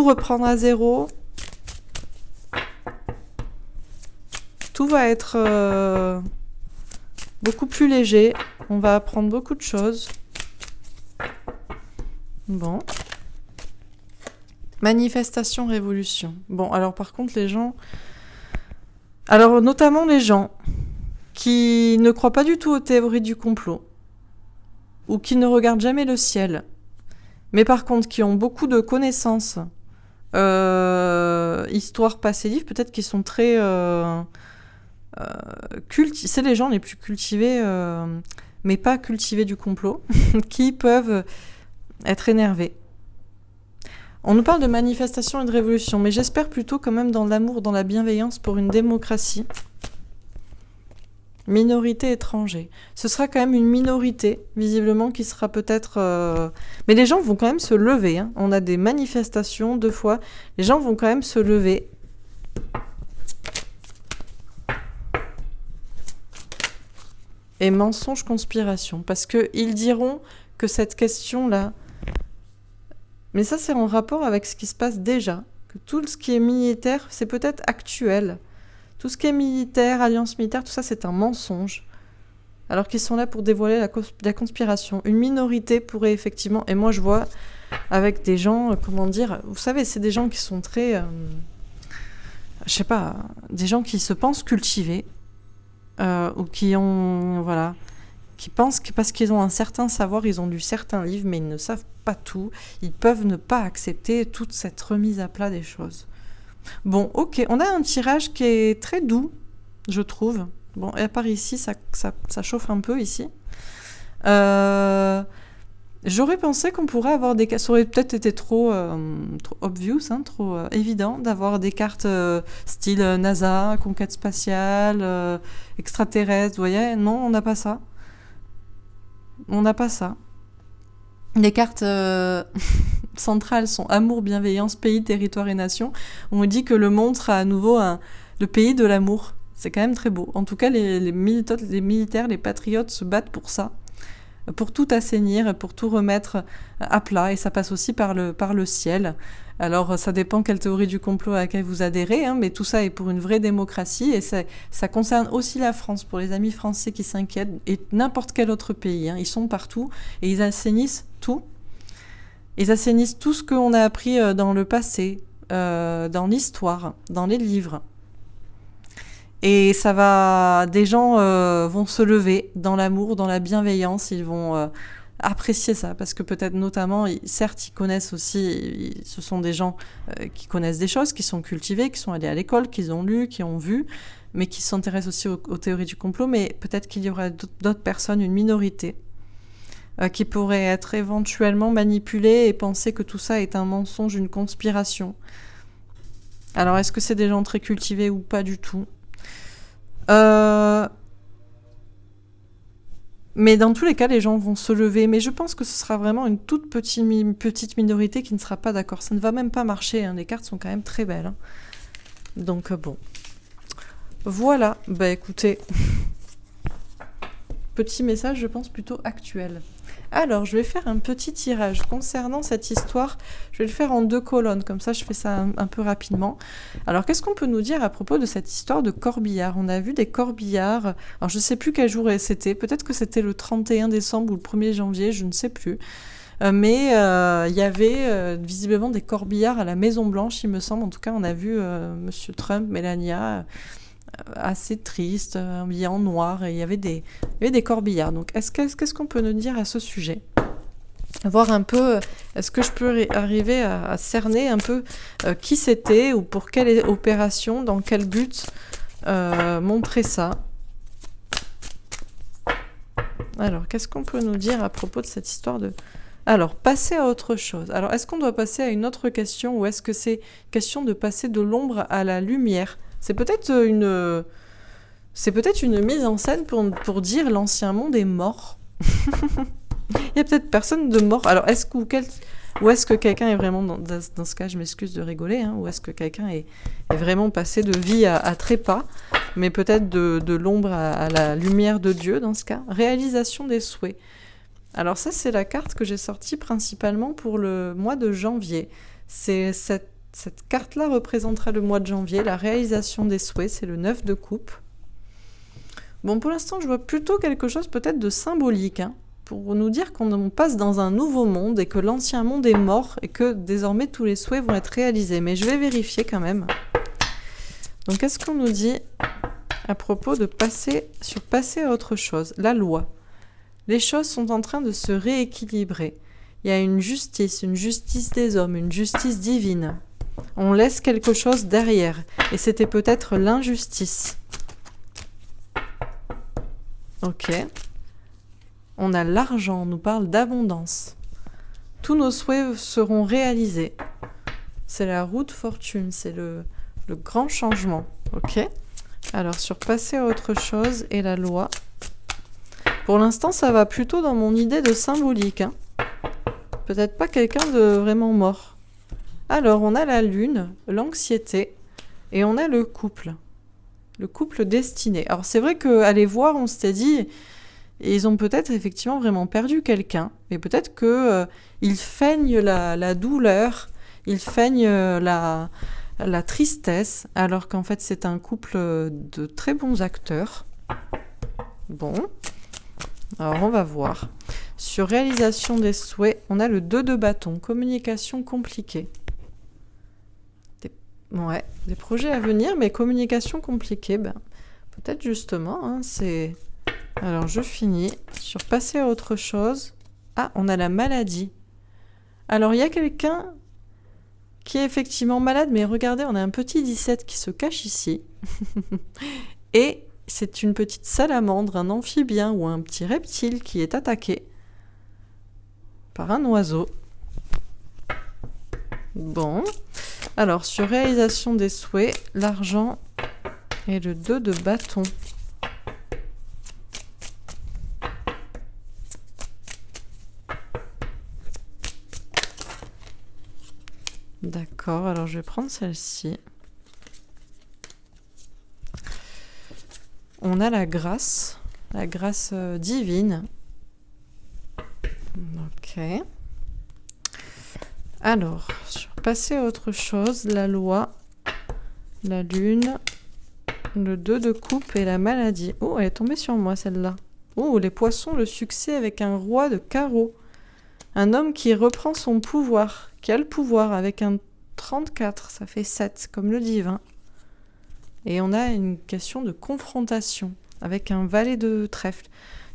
Speaker 1: reprendre à zéro. Tout va être beaucoup plus léger. On va apprendre beaucoup de choses. Bon. Manifestation, révolution. Bon, alors par contre, les gens... Alors, notamment les gens qui ne croient pas du tout aux théories du complot ou qui ne regardent jamais le ciel, mais par contre qui ont beaucoup de connaissances, histoire passée, livre, peut-être qu'ils sont très... c'est les gens les plus cultivés, mais pas cultivés du complot, qui peuvent être énervés. On nous parle de manifestation et de révolution, mais j'espère plutôt quand même dans l'amour, dans la bienveillance pour une démocratie. Minorité étranger. Ce sera quand même une minorité, visiblement, qui sera peut-être... Mais les gens vont quand même se lever. Hein. On a des manifestations 2 fois. Les gens vont quand même se lever. Et mensonge, conspiration. Parce qu'ils diront que cette question-là... Mais ça, c'est en rapport avec ce qui se passe déjà. Que tout ce qui est militaire, c'est peut-être actuel. Tout ce qui est militaire, alliance militaire, tout ça, c'est un mensonge. Alors qu'ils sont là pour dévoiler la conspiration. Une minorité pourrait effectivement... Et moi, je vois avec des gens, comment dire... Vous savez, c'est des gens qui sont très... je sais pas, des gens qui se pensent cultivés. Ou qui ont... Voilà... qui pensent que parce qu'ils ont un certain savoir, ils ont lu certains livres, mais ils ne savent pas tout. Ils peuvent ne pas accepter toute cette remise à plat des choses. Bon, ok, on a un tirage qui est très doux, je trouve. Bon, et à part ici, ça chauffe un peu ici. J'aurais pensé qu'on pourrait avoir des cartes... Ça aurait peut-être été trop obvious, hein, trop évident d'avoir des cartes style NASA, conquête spatiale, extraterrestre, vous voyez. Non, on n'a pas ça. On n'a pas ça. Les cartes centrales sont amour, bienveillance, pays, territoire et nation. On dit que le monde sera à nouveau le pays de l'amour. C'est quand même très beau. En tout cas, les militaires, les patriotes se battent pour ça, pour tout assainir, pour tout remettre à plat. Et ça passe aussi par le ciel. Alors, ça dépend quelle théorie du complot à laquelle vous adhérez, hein, mais tout ça est pour une vraie démocratie, et ça concerne aussi la France, pour les amis français qui s'inquiètent, et n'importe quel autre pays. Hein, ils sont partout, et ils assainissent tout. Ils assainissent tout ce qu'on a appris dans le passé, dans l'histoire, dans les livres. Et ça va... Des gens vont se lever dans l'amour, dans la bienveillance, ils vont... apprécier ça, parce que peut-être notamment, certes, ils connaissent aussi, ce sont des gens qui connaissent des choses, qui sont cultivés, qui sont allés à l'école, qui ont lu, qui ont vu, mais qui s'intéressent aussi aux théories du complot, mais peut-être qu'il y aura d'autres personnes, une minorité, qui pourraient être éventuellement manipulées et penser que tout ça est un mensonge, une conspiration. Alors, est-ce que c'est des gens très cultivés ou pas du tout ? Mais dans tous les cas, les gens vont se lever. Mais je pense que ce sera vraiment une toute petite minorité qui ne sera pas d'accord. Ça ne va même pas marcher. Hein. Les cartes sont quand même très belles. Hein. Donc bon. Voilà. Bah écoutez. Petit message, je pense, plutôt actuel. Alors, je vais faire un petit tirage concernant cette histoire. Je vais le faire en 2 colonnes, comme ça je fais ça un peu rapidement. Alors, qu'est-ce qu'on peut nous dire à propos de cette histoire de corbillards ? On a vu des corbillards, alors je ne sais plus quel jour c'était, peut-être que c'était le 31 décembre ou le 1er janvier, je ne sais plus. Mais il y avait visiblement des corbillards à la Maison-Blanche, il me semble. En tout cas, on a vu Monsieur Trump, Melania... assez triste, habillé en noir, et il y avait des corbillards. Donc, qu'est-ce qu'on peut nous dire à ce sujet ? Voir un peu, est-ce que je peux arriver à cerner un peu qui c'était, ou pour quelle opération, dans quel but montrer ça. Alors, qu'est-ce qu'on peut nous dire à propos de cette histoire de... Alors, passer à autre chose. Alors, est-ce qu'on doit passer à une autre question, ou est-ce que c'est question de passer de l'ombre à la lumière ? C'est peut-être une mise en scène pour dire l'ancien monde est mort. Il y a peut-être personne de mort. Alors, ou est-ce que quelqu'un est vraiment, dans ce cas, je m'excuse de rigoler, hein, ou est-ce que quelqu'un est vraiment passé de vie à trépas, mais peut-être de l'ombre à la lumière de Dieu, dans ce cas. Réalisation des souhaits. Alors ça, c'est la carte que j'ai sortie principalement pour le mois de janvier. C'est cette carte-là représentera le mois de janvier, la réalisation des souhaits, c'est le 9 de coupe. Bon, pour l'instant, je vois plutôt quelque chose peut-être de symbolique, hein, pour nous dire qu'on passe dans un nouveau monde et que l'ancien monde est mort et que désormais tous les souhaits vont être réalisés. Mais je vais vérifier quand même. Donc, qu'est-ce qu'on nous dit à propos de passer à autre chose? La loi. Les choses sont en train de se rééquilibrer. Il y a une justice des hommes, une justice divine. On laisse quelque chose derrière. Et c'était peut-être l'injustice. Ok. On a l'argent, on nous parle d'abondance. Tous nos souhaits seront réalisés. C'est la roue de fortune, c'est le grand changement. Ok. Alors, sur passer à autre chose et la loi. Pour l'instant, ça va plutôt dans mon idée de symbolique. Hein. Peut-être pas quelqu'un de vraiment mort. Alors, on a la lune, l'anxiété, et on a le couple. Le couple destiné. Alors, c'est vrai qu'à les voir, on s'était dit, ils ont peut-être effectivement vraiment perdu quelqu'un, mais peut-être qu'ils feignent la douleur, ils feignent la tristesse, alors qu'en fait, c'est un couple de très bons acteurs. Bon. Alors, on va voir. Sur réalisation des souhaits, on a le 2 de bâton, communication compliquée. Des projets à venir, mais communication compliquée, peut-être justement, hein, c'est... Alors, je finis. Sur passer à autre chose. Ah, on a la maladie. Alors, il y a quelqu'un qui est effectivement malade, mais regardez, on a un petit 17 qui se cache ici. Et c'est une petite salamandre, un amphibien ou un petit reptile qui est attaqué par un oiseau. Bon. Alors, sur réalisation des souhaits, l'argent et le 2 de bâton. D'accord, alors je vais prendre celle-ci. On a la grâce divine. Ok. Alors, sur passer à autre chose, la loi, la lune, le 2 de coupe et la maladie. Oh, elle est tombée sur moi celle-là. Oh, les poissons, le succès avec un roi de carreau. Un homme qui reprend son pouvoir, qui a le pouvoir avec un 34, ça fait 7, comme le divin. Et on a une question de confrontation avec un valet de trèfle.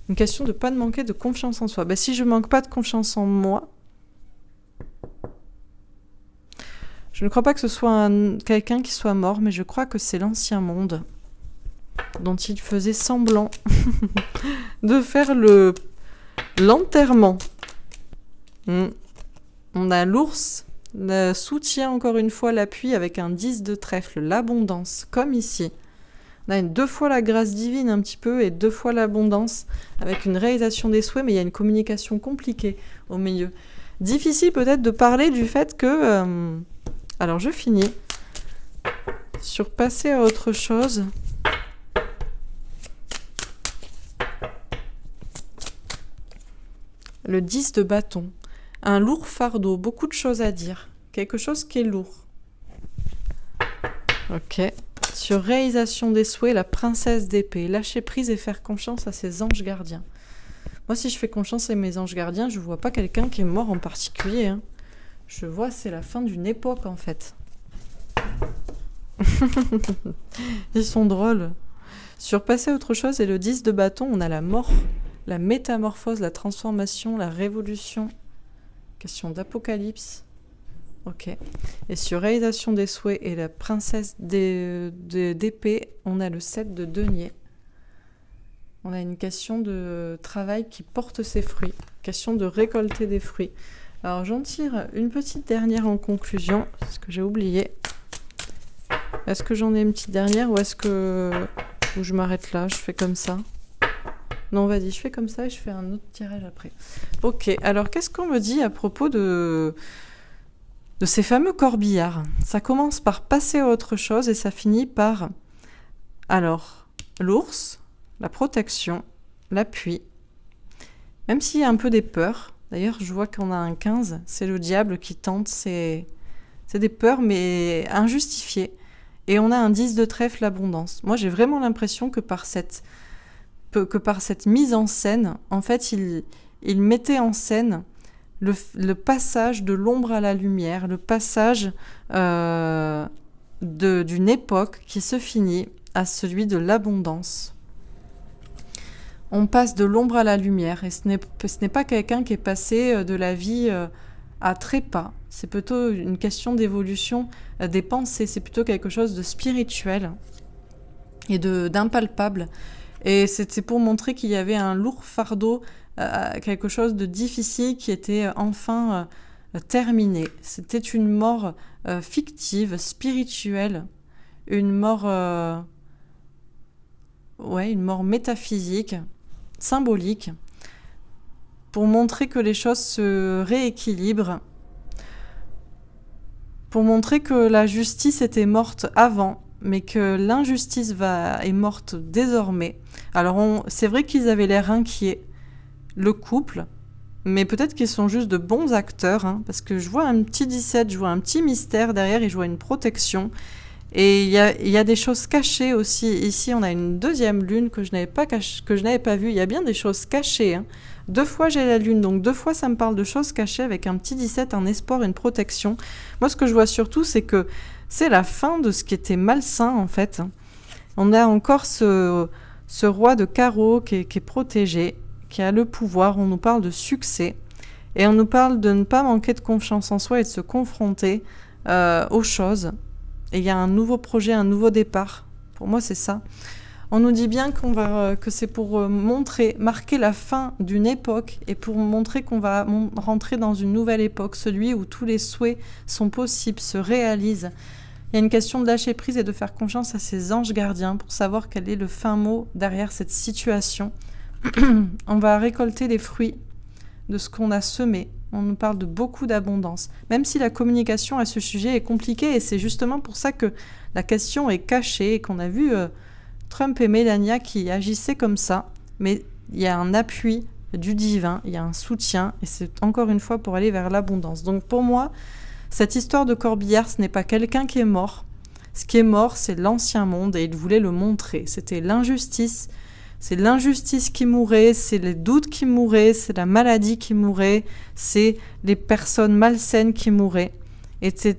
Speaker 1: Une question de pas de manquer de confiance en soi. Si je manque pas de confiance en moi, je ne crois pas que ce soit quelqu'un qui soit mort, mais je crois que c'est l'ancien monde dont il faisait semblant de faire l'enterrement. On a l'ours, soutient encore une fois l'appui avec un 10 de trèfle, l'abondance, comme ici. On a 2 fois la grâce divine un petit peu et 2 fois l'abondance avec une réalisation des souhaits, mais il y a une communication compliquée au milieu. Difficile peut-être de parler du fait que... Alors je finis. Sur passer à autre chose. Le 10 de bâton. Un lourd fardeau, beaucoup de choses à dire. Quelque chose qui est lourd. Ok. Sur réalisation des souhaits, la princesse d'épée. Lâcher prise et faire confiance à ses anges gardiens. Moi, si je fais confiance à mes anges gardiens, je vois pas quelqu'un qui est mort en particulier. Hein. Je vois, c'est la fin d'une époque, en fait. Ils sont drôles. Sur passer à autre chose et le 10 de bâton, on a la mort, la métamorphose, la transformation, la révolution. Question d'apocalypse. Ok. Et sur réalisation des souhaits et la princesse d'épée, on a le 7 de denier. On a une question de travail qui porte ses fruits. Question de récolter des fruits. Alors j'en tire une petite dernière en conclusion, parce que j'ai oublié. Est-ce que j'en ai une petite dernière ou est-ce que je m'arrête là, je fais comme ça? Non, vas-y, je fais comme ça et je fais un autre tirage après. Ok, alors qu'est-ce qu'on me dit à propos de ces fameux corbillards? Ça commence par passer à autre chose et ça finit par... Alors, l'ours, la protection, l'appui, même s'il y a un peu des peurs. D'ailleurs, je vois qu'on a un 15, c'est le diable qui tente, c'est des peurs mais injustifiées. Et on a un 10 de trèfle, l'abondance. Moi, j'ai vraiment l'impression que par cette que par cette mise en scène, en fait, il mettait en scène le passage de l'ombre à la lumière, le passage d'une époque qui se finit à celui de l'abondance. On passe de l'ombre à la lumière, et ce n'est pas quelqu'un qui est passé de la vie à trépas. C'est plutôt une question d'évolution des pensées, c'est plutôt quelque chose de spirituel et d'impalpable. Et c'était pour montrer qu'il y avait un lourd fardeau, quelque chose de difficile qui était enfin terminé. C'était une mort fictive, spirituelle, une mort métaphysique, symbolique, pour montrer que les choses se rééquilibrent, pour montrer que la justice était morte avant, mais que l'injustice est morte désormais. Alors c'est vrai qu'ils avaient l'air inquiets, le couple, mais peut-être qu'ils sont juste de bons acteurs, hein, parce que je vois un petit 17, je vois un petit mystère derrière, et je vois une protection. Et il y a des choses cachées aussi. Ici, on a une deuxième lune que je n'avais pas vue. Il y a bien des choses cachées. Hein. 2 fois, j'ai la lune. Donc 2 fois, ça me parle de choses cachées avec un petit 17, un espoir, une protection. Moi, ce que je vois surtout, c'est que c'est la fin de ce qui était malsain, en fait. On a encore ce roi de carreau qui est protégé, qui a le pouvoir. On nous parle de succès. Et on nous parle de ne pas manquer de confiance en soi et de se confronter aux choses. Et il y a un nouveau projet, un nouveau départ. Pour moi, c'est ça. On nous dit bien que c'est pour marquer la fin d'une époque et pour montrer qu'on va rentrer dans une nouvelle époque, celui où tous les souhaits sont possibles, se réalisent. Il y a une question de lâcher prise et de faire confiance à ses anges gardiens pour savoir quel est le fin mot derrière cette situation. On va récolter les fruits de ce qu'on a semé. On nous parle de beaucoup d'abondance, même si la communication à ce sujet est compliquée, et c'est justement pour ça que la question est cachée, et qu'on a vu Trump et Melania qui agissaient comme ça, mais il y a un appui du divin, il y a un soutien, et c'est encore une fois pour aller vers l'abondance. Donc pour moi, cette histoire de Corbillard, ce n'est pas quelqu'un qui est mort. Ce qui est mort, c'est l'ancien monde, et il voulait le montrer. C'était l'injustice. C'est l'injustice qui mourait, c'est les doutes qui mouraient, c'est la maladie qui mourait, c'est les personnes malsaines qui mouraient. Et c'est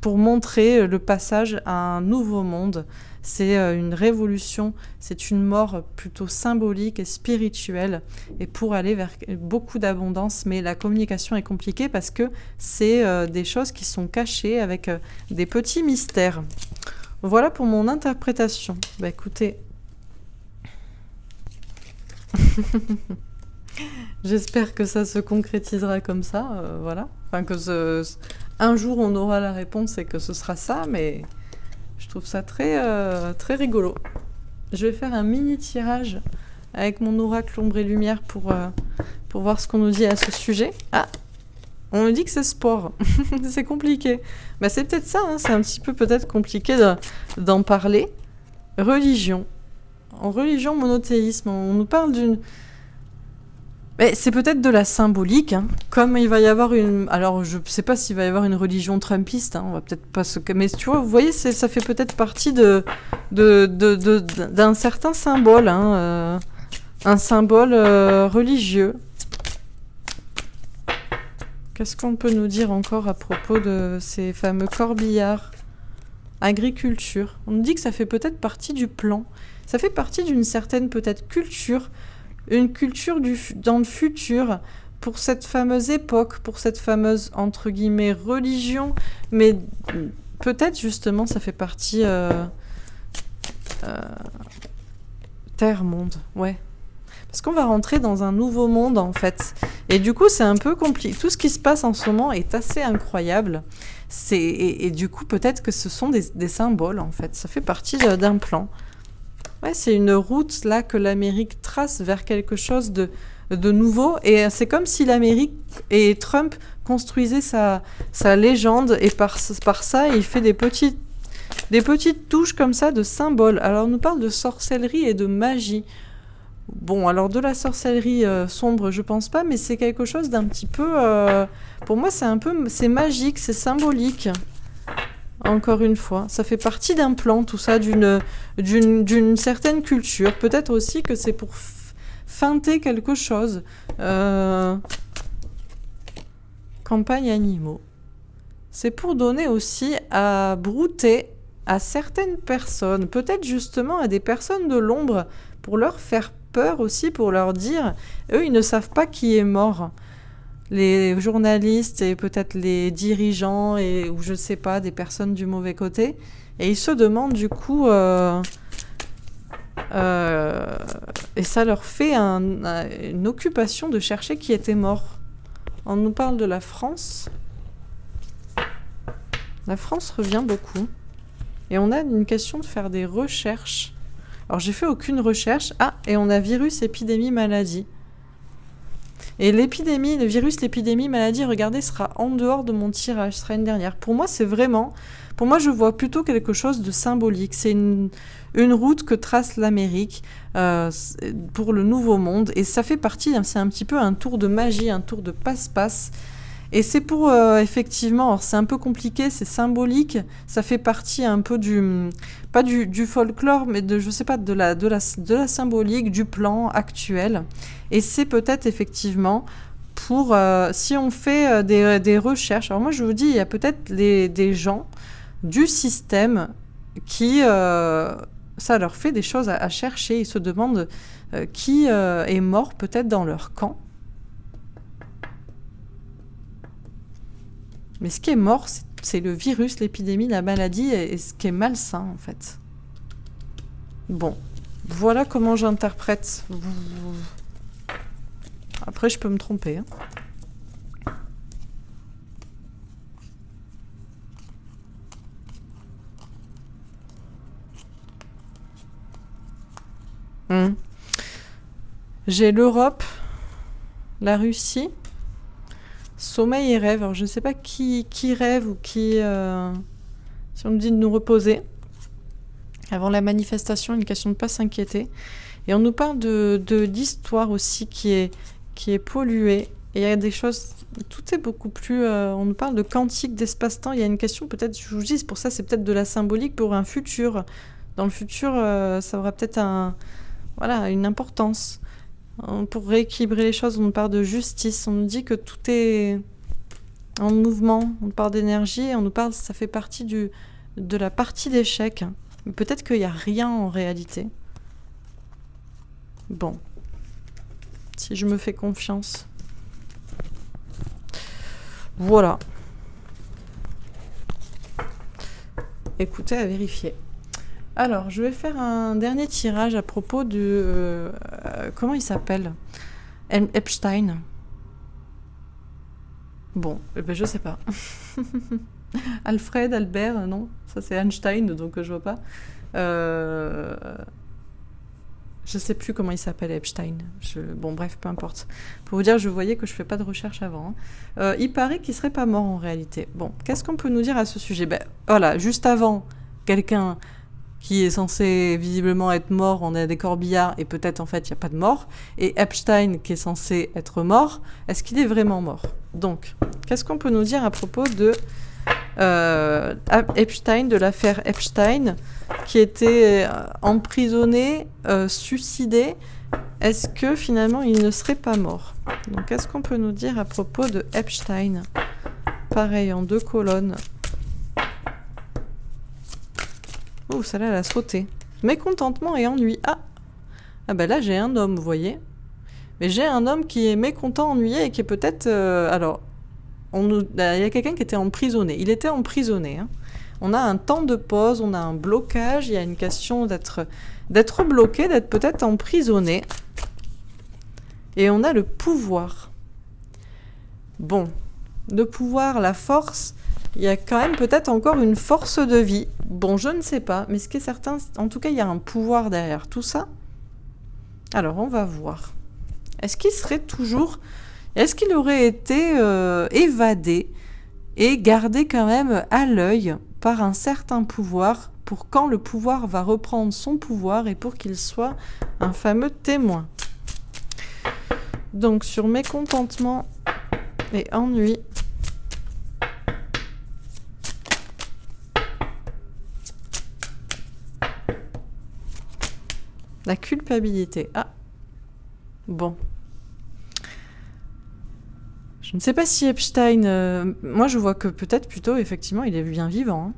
Speaker 1: pour montrer le passage à un nouveau monde. C'est une révolution, c'est une mort plutôt symbolique et spirituelle, et pour aller vers beaucoup d'abondance. Mais la communication est compliquée parce que c'est des choses qui sont cachées avec des petits mystères. Voilà pour mon interprétation. Bah écoutez... J'espère que ça se concrétisera comme ça, voilà. Enfin, un jour on aura la réponse et que ce sera ça, mais je trouve ça très, très rigolo. Je vais faire un mini tirage avec mon oracle ombre et lumière pour voir ce qu'on nous dit à ce sujet. Ah, on nous dit que c'est sport. C'est compliqué. Bah, c'est peut-être ça, hein, c'est un petit peu peut-être compliqué d'en parler. Religion. En religion, monothéisme, on nous parle d'une... Mais c'est peut-être de la symbolique, hein. Comme il va y avoir une... Alors, je ne sais pas s'il va y avoir une religion trumpiste, hein. On va peut-être pas se... Mais tu vois, vous voyez, ça fait peut-être partie d'un certain symbole, hein, un symbole religieux. Qu'est-ce qu'on peut nous dire encore à propos de ces fameux corbillards? Agriculture. On nous dit que ça fait peut-être partie du plan. Ça fait partie d'une certaine peut-être culture, une culture dans le futur, pour cette fameuse époque, pour cette fameuse, entre guillemets, religion, mais peut-être justement ça fait partie Terre-monde, ouais. Parce qu'on va rentrer dans un nouveau monde en fait. Et du coup c'est un peu compliqué. Tout ce qui se passe en ce moment est assez incroyable. Et du coup peut-être que ce sont des symboles en fait. Ça fait partie d'un plan. Ouais, c'est une route là que l'Amérique trace vers quelque chose de nouveau, et c'est comme si l'Amérique et Trump construisaient sa légende, et par ça il fait des petites touches comme ça de symboles. Alors on nous parle de sorcellerie et de magie. Bon, alors de la sorcellerie sombre, je pense pas, mais c'est quelque chose d'un petit peu... pour moi, c'est magique, c'est symbolique. Encore une fois, ça fait partie d'un plan, tout ça, d'une certaine culture. Peut-être aussi que c'est pour feinter quelque chose. Campagne animaux. C'est pour donner aussi à brouter à certaines personnes, peut-être justement à des personnes de l'ombre, pour leur faire peur aussi, pour leur dire, eux, ils ne savent pas qui est mort. Les journalistes et peut-être les dirigeants ou je sais pas, des personnes du mauvais côté. Et ils se demandent du coup... et ça leur fait une occupation de chercher qui était mort. On nous parle de la France. La France revient beaucoup. Et on a une question de faire des recherches. Alors j'ai fait aucune recherche. Ah, et on a virus, épidémie, maladie. Et l'épidémie, le virus, l'épidémie, maladie, regardez, sera en dehors de mon tirage, sera une dernière. Pour moi, c'est vraiment... Pour moi, je vois plutôt quelque chose de symbolique. C'est une route que trace l'Amérique pour le Nouveau Monde. Et ça fait partie, c'est un petit peu un tour de magie, un tour de passe-passe. Et c'est pour, effectivement, alors c'est un peu compliqué, c'est symbolique. Ça fait partie un peu pas du folklore, mais je sais pas, de la symbolique, du plan actuel. Et c'est peut-être effectivement pour, si on fait des recherches, alors moi je vous dis, il y a peut-être des gens du système qui, ça leur fait des choses à chercher, ils se demandent qui est mort peut-être dans leur camp. Mais ce qui est mort, c'est le virus, l'épidémie, la maladie et ce qui est malsain en fait. Bon, voilà comment j'interprète. Après, je peux me tromper. J'ai l'Europe, la Russie, sommeil et rêve. Alors, je ne sais pas qui rêve ou qui... si on nous dit de nous reposer. Avant la manifestation, une question de ne pas s'inquiéter. Et on nous parle d'histoire aussi qui est polluée. Et il y a des choses... Tout est beaucoup plus... on nous parle de quantique, d'espace-temps. Il y a une question, peut-être, je vous dis, pour ça, c'est peut-être de la symbolique pour un futur. Dans le futur, ça aura peut-être une importance. Pour rééquilibrer les choses, on nous parle de justice. On nous dit que tout est en mouvement. On nous parle d'énergie et on nous parle... Ça fait partie de la partie d'échec. Mais peut-être qu'il n'y a rien en réalité. Bon. Si je me fais confiance. Voilà. Écoutez, à vérifier. Alors, je vais faire un dernier tirage à propos de... comment il s'appelle ? Epstein. Bon, je sais pas. Alfred, Albert, non, ça c'est Einstein, donc je vois pas. Je sais plus comment il s'appelle, Epstein. Bon, bref, peu importe. Pour vous dire, je voyais que je fais pas de recherche avant. Il paraît qu'il serait pas mort en réalité. Bon, qu'est-ce qu'on peut nous dire à ce sujet ? Ben, voilà, juste avant, quelqu'un qui est censé visiblement être mort, on a des corbillards, et peut-être en fait il n'y a pas de mort, et Epstein qui est censé être mort, est-ce qu'il est vraiment mort ? Donc, qu'est-ce qu'on peut nous dire à propos de Epstein, de l'affaire Epstein, qui était emprisonné, suicidé ? Est-ce que finalement il ne serait pas mort ? Donc, qu'est-ce qu'on peut nous dire à propos de Epstein ? Pareil, en 2 colonnes. Oh, celle-là, elle a sauté. Mécontentement et ennui. Ah ben là, j'ai un homme, vous voyez. Mais j'ai un homme qui est mécontent, ennuyé et qui est peut-être... alors, il y a quelqu'un qui était emprisonné. Il était emprisonné. Hein. On a un temps de pause, on a un blocage. Il y a une question d'être bloqué, d'être peut-être emprisonné. Et on a le pouvoir. Bon, le pouvoir, la force... Il y a quand même peut-être encore une force de vie. Bon, je ne sais pas, mais ce qui est certain, en tout cas, il y a un pouvoir derrière tout ça. Alors, on va voir. Est-ce qu'il aurait été évadé et gardé quand même à l'œil par un certain pouvoir pour quand le pouvoir va reprendre son pouvoir et pour qu'il soit un fameux témoin. Donc, sur mécontentement et ennui... La culpabilité. Ah. Bon. Je ne sais pas si Epstein... moi, je vois que peut-être plutôt, effectivement, il est bien vivant. Hein,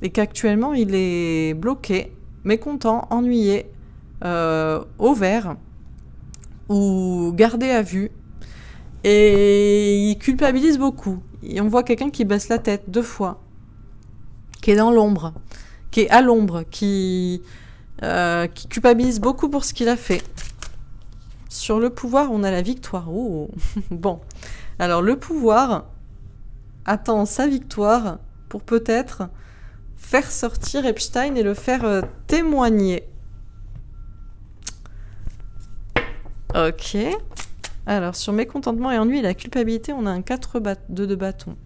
Speaker 1: et qu'actuellement, il est bloqué, mécontent, ennuyé, au vert, ou gardé à vue. Et il culpabilise beaucoup. Et on voit quelqu'un qui baisse la tête 2 fois, qui est dans l'ombre, qui est à l'ombre, qui culpabilise beaucoup pour ce qu'il a fait. Sur le pouvoir, on a la victoire. Oh. Bon. Alors, le pouvoir attend sa victoire pour peut-être faire sortir Epstein et le faire témoigner. Ok. Alors, sur mécontentement et ennui et la culpabilité, on a un 4 de bâton.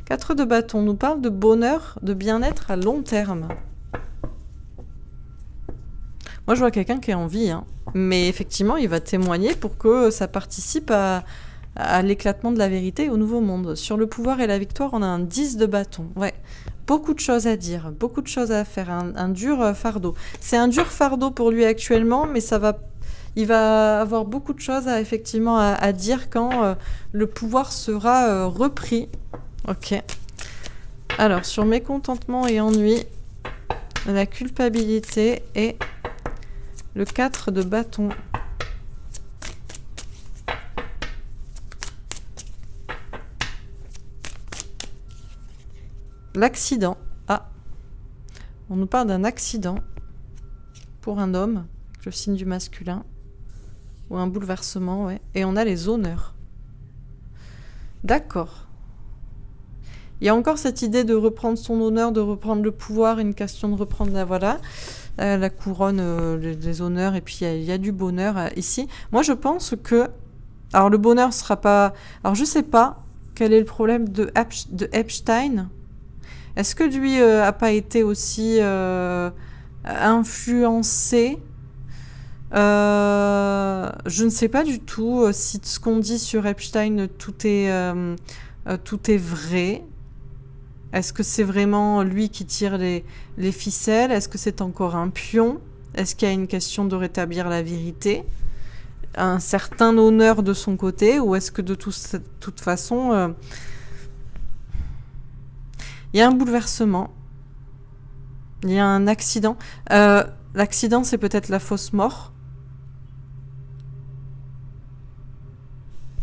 Speaker 1: 4 de bâton nous parle de bonheur, de bien-être à long terme. Moi, je vois quelqu'un qui est en vie, hein. Mais effectivement, il va témoigner pour que ça participe à l'éclatement de la vérité et au nouveau monde. Sur le pouvoir et la victoire, on a un 10 de bâton. Ouais, beaucoup de choses à dire, beaucoup de choses à faire, un dur fardeau. C'est un dur fardeau pour lui actuellement, mais il va avoir beaucoup de choses à dire quand le pouvoir sera repris. Ok. Alors, sur mécontentement et ennui, la culpabilité et le 4 de bâton. L'accident. Ah. On nous parle d'un accident pour un homme, avec le signe du masculin. Ou un bouleversement, ouais. Et on a les honneurs. D'accord. Il y a encore cette idée de reprendre son honneur, de reprendre le pouvoir, une question de reprendre la couronne, les honneurs, et puis il y a du bonheur ici. Moi, je pense que... Alors, le bonheur sera pas... Alors, je sais pas quel est le problème de Epstein. Est-ce que lui a pas été aussi influencé? Je ne sais pas du tout si ce qu'on dit sur Epstein, tout est vrai. Est-ce que c'est vraiment lui qui tire les ficelles? Est-ce que c'est encore un pion? Est-ce qu'il y a une question de rétablir la vérité? Un certain honneur de son côté? Ou est-ce que de toute façon... il y a un bouleversement. Il y a un accident. L'accident, c'est peut-être la fausse mort.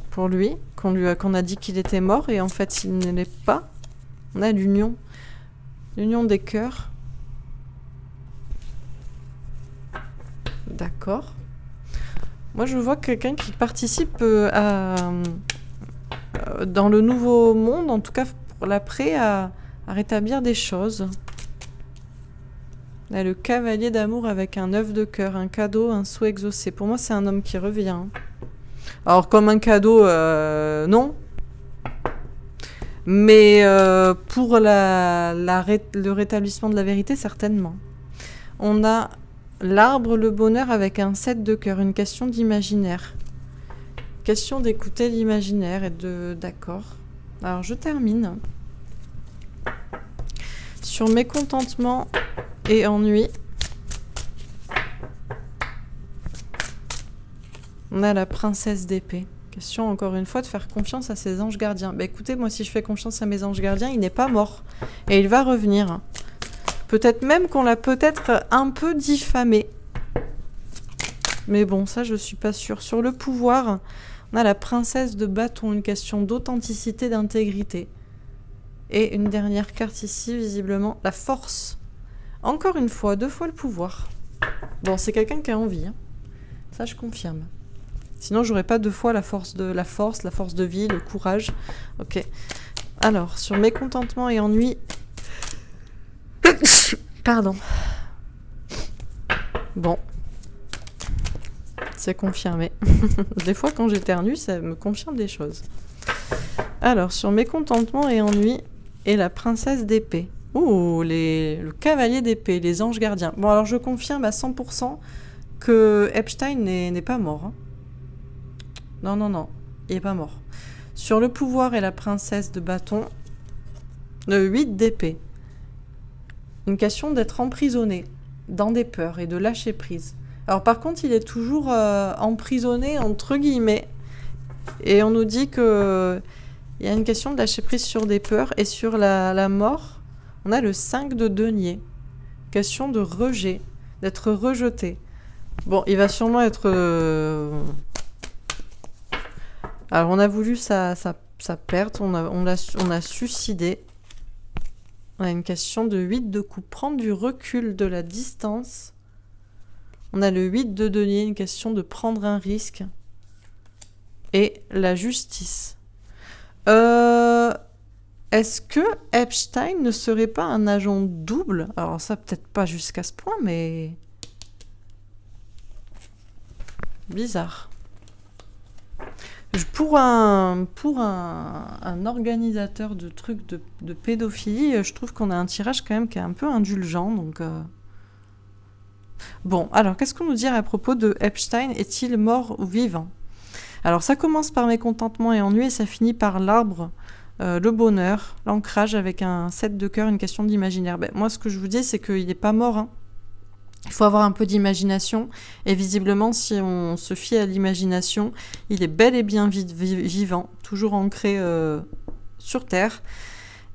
Speaker 1: Pour lui, qu'on a dit qu'il était mort, et en fait, il ne l'est pas. On a l'union. L'union des cœurs. D'accord. Moi, je vois quelqu'un qui participe dans le nouveau monde, en tout cas pour l'après, à rétablir des choses. Là, le cavalier d'amour avec un œuf de cœur, un cadeau, un souhait exaucé. Pour moi, c'est un homme qui revient. Alors, comme un cadeau, non. Mais pour le rétablissement de la vérité, certainement. On a l'arbre, le bonheur avec un 7 de cœur, une question d'imaginaire. Question d'écouter l'imaginaire et d'accord. Alors, je termine. Sur mécontentement et ennui, on a la princesse d'épée. Question, encore une fois, de faire confiance à ses anges gardiens. Bah écoutez, moi, si je fais confiance à mes anges gardiens, il n'est pas mort. Et il va revenir. Peut-être même qu'on l'a peut-être un peu diffamé. Mais bon, ça, je suis pas sûre. Sur le pouvoir, on a la princesse de bâton, une question d'authenticité, d'intégrité. Et une dernière carte ici, visiblement, la force. Encore une fois, 2 fois le pouvoir. Bon, c'est quelqu'un qui a envie. Hein. Ça, je confirme. Sinon, j'aurais pas 2 fois la force de vie, le courage. Ok. Alors, sur mécontentement et ennui... Pardon. Bon. C'est confirmé. Des fois, quand j'éternue, ça me confirme des choses. Alors, sur mécontentement et ennui, et la princesse d'épée. Ouh, le cavalier d'épée, les anges gardiens. Bon, alors je confirme à 100% que Epstein n'est pas mort. Hein. Non, il n'est pas mort. Sur le pouvoir et la princesse de bâton, le 8 d'épée. Une question d'être emprisonné dans des peurs et de lâcher prise. Alors par contre, il est toujours emprisonné, entre guillemets. Et on nous dit que il y a une question de lâcher prise sur des peurs et sur la mort. On a le 5 de denier. Question de rejet, d'être rejeté. Bon, il va sûrement être... Alors on a voulu sa perte, on a suicidé. On a une question de 8 de coupe, prendre du recul, de la distance. On a le 8 de denier, une question de prendre un risque. Et la justice. Est-ce que Epstein ne serait pas un agent double? Alors ça, peut-être pas jusqu'à ce point, mais... bizarre. Pour un organisateur de trucs de pédophilie, je trouve qu'on a un tirage quand même qui est un peu indulgent, donc... Bon, alors, qu'est-ce qu'on nous dit à propos de Epstein? Est-il mort ou vivant? Alors, ça commence par mécontentement et ennui, et ça finit par l'arbre, le bonheur, l'ancrage avec un 7 de cœur, une question d'imaginaire. Ben, moi, ce que je vous dis, c'est qu'il n'est pas mort, hein. Il faut avoir un peu d'imagination, et visiblement, si on se fie à l'imagination, il est bel et bien vivant, toujours ancré sur Terre.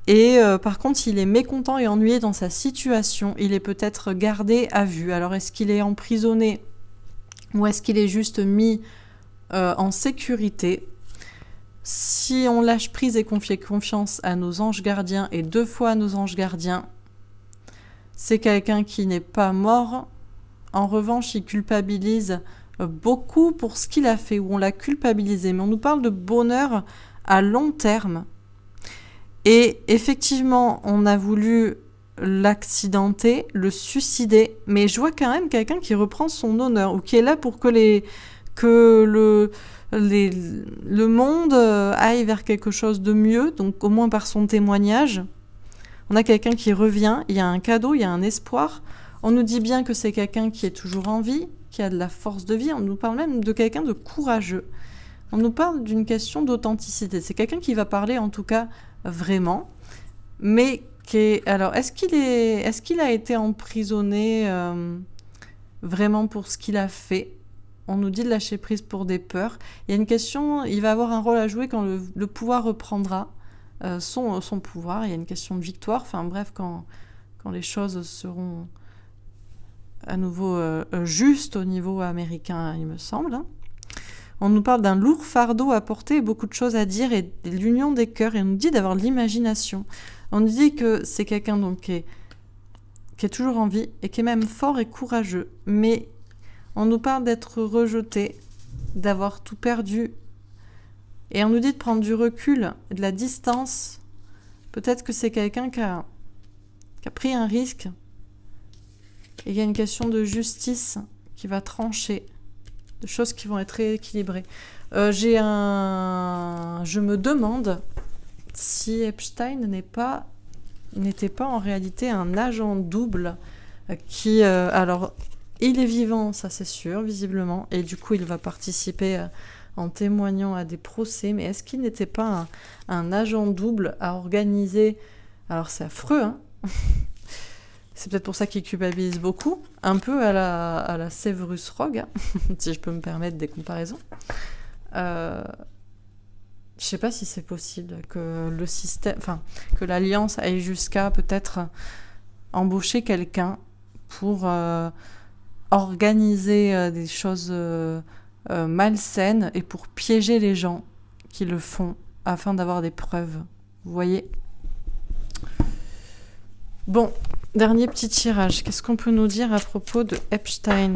Speaker 1: Et par contre, il est mécontent et ennuyé dans sa situation. Il est peut-être gardé à vue. Alors, est-ce qu'il est emprisonné ou est-ce qu'il est juste mis en sécurité? Si on lâche prise et confie confiance à nos anges gardiens, et 2 fois à nos anges gardiens, c'est quelqu'un qui n'est pas mort. En revanche, il culpabilise beaucoup pour ce qu'il a fait, ou on l'a culpabilisé. Mais on nous parle de bonheur à long terme. Et effectivement, on a voulu l'accidenter, le suicider, mais je vois quand même quelqu'un qui reprend son honneur, ou qui est là pour que le monde aille vers quelque chose de mieux, donc au moins par son témoignage. On a quelqu'un qui revient, il y a un cadeau, il y a un espoir. On nous dit bien que c'est quelqu'un qui est toujours en vie, qui a de la force de vie. On nous parle même de quelqu'un de courageux. On nous parle d'une question d'authenticité. C'est quelqu'un qui va parler, en tout cas, vraiment. Mais qui est... Alors, est-ce qu'il a été emprisonné vraiment pour ce qu'il a fait? On nous dit de lâcher prise pour des peurs. Il y a une question, il va avoir un rôle à jouer quand le pouvoir reprendra son pouvoir. Il y a une question de victoire. Enfin bref, quand les choses seront à nouveau justes au niveau américain, il me semble. On nous parle d'un lourd fardeau à porter et beaucoup de choses à dire et de l'union des cœurs. Et on nous dit d'avoir de l'imagination. On nous dit que c'est quelqu'un donc qui est toujours en vie et qui est même fort et courageux. Mais on nous parle d'être rejeté, d'avoir tout perdu. Et on nous dit de prendre du recul, de la distance. Peut-être que c'est quelqu'un qui a pris un risque. Et il y a une question de justice qui va trancher, de choses qui vont être rééquilibrées. Je me demande si Epstein n'était pas en réalité un agent double qui... alors, il est vivant, ça c'est sûr, visiblement, et du coup il va participer... en témoignant à des procès, mais est-ce qu'il n'était pas un agent double à organiser? Alors c'est affreux, hein. C'est peut-être pour ça qu'il culpabilise beaucoup, un peu à la Severus Rogue, hein, si je peux me permettre des comparaisons. Je sais pas si c'est possible que le système, enfin que l'Alliance aille jusqu'à peut-être embaucher quelqu'un pour organiser des choses malsaines et pour piéger les gens qui le font afin d'avoir des preuves. Vous voyez? Bon, dernier petit tirage. Qu'est-ce qu'on peut nous dire à propos de Epstein?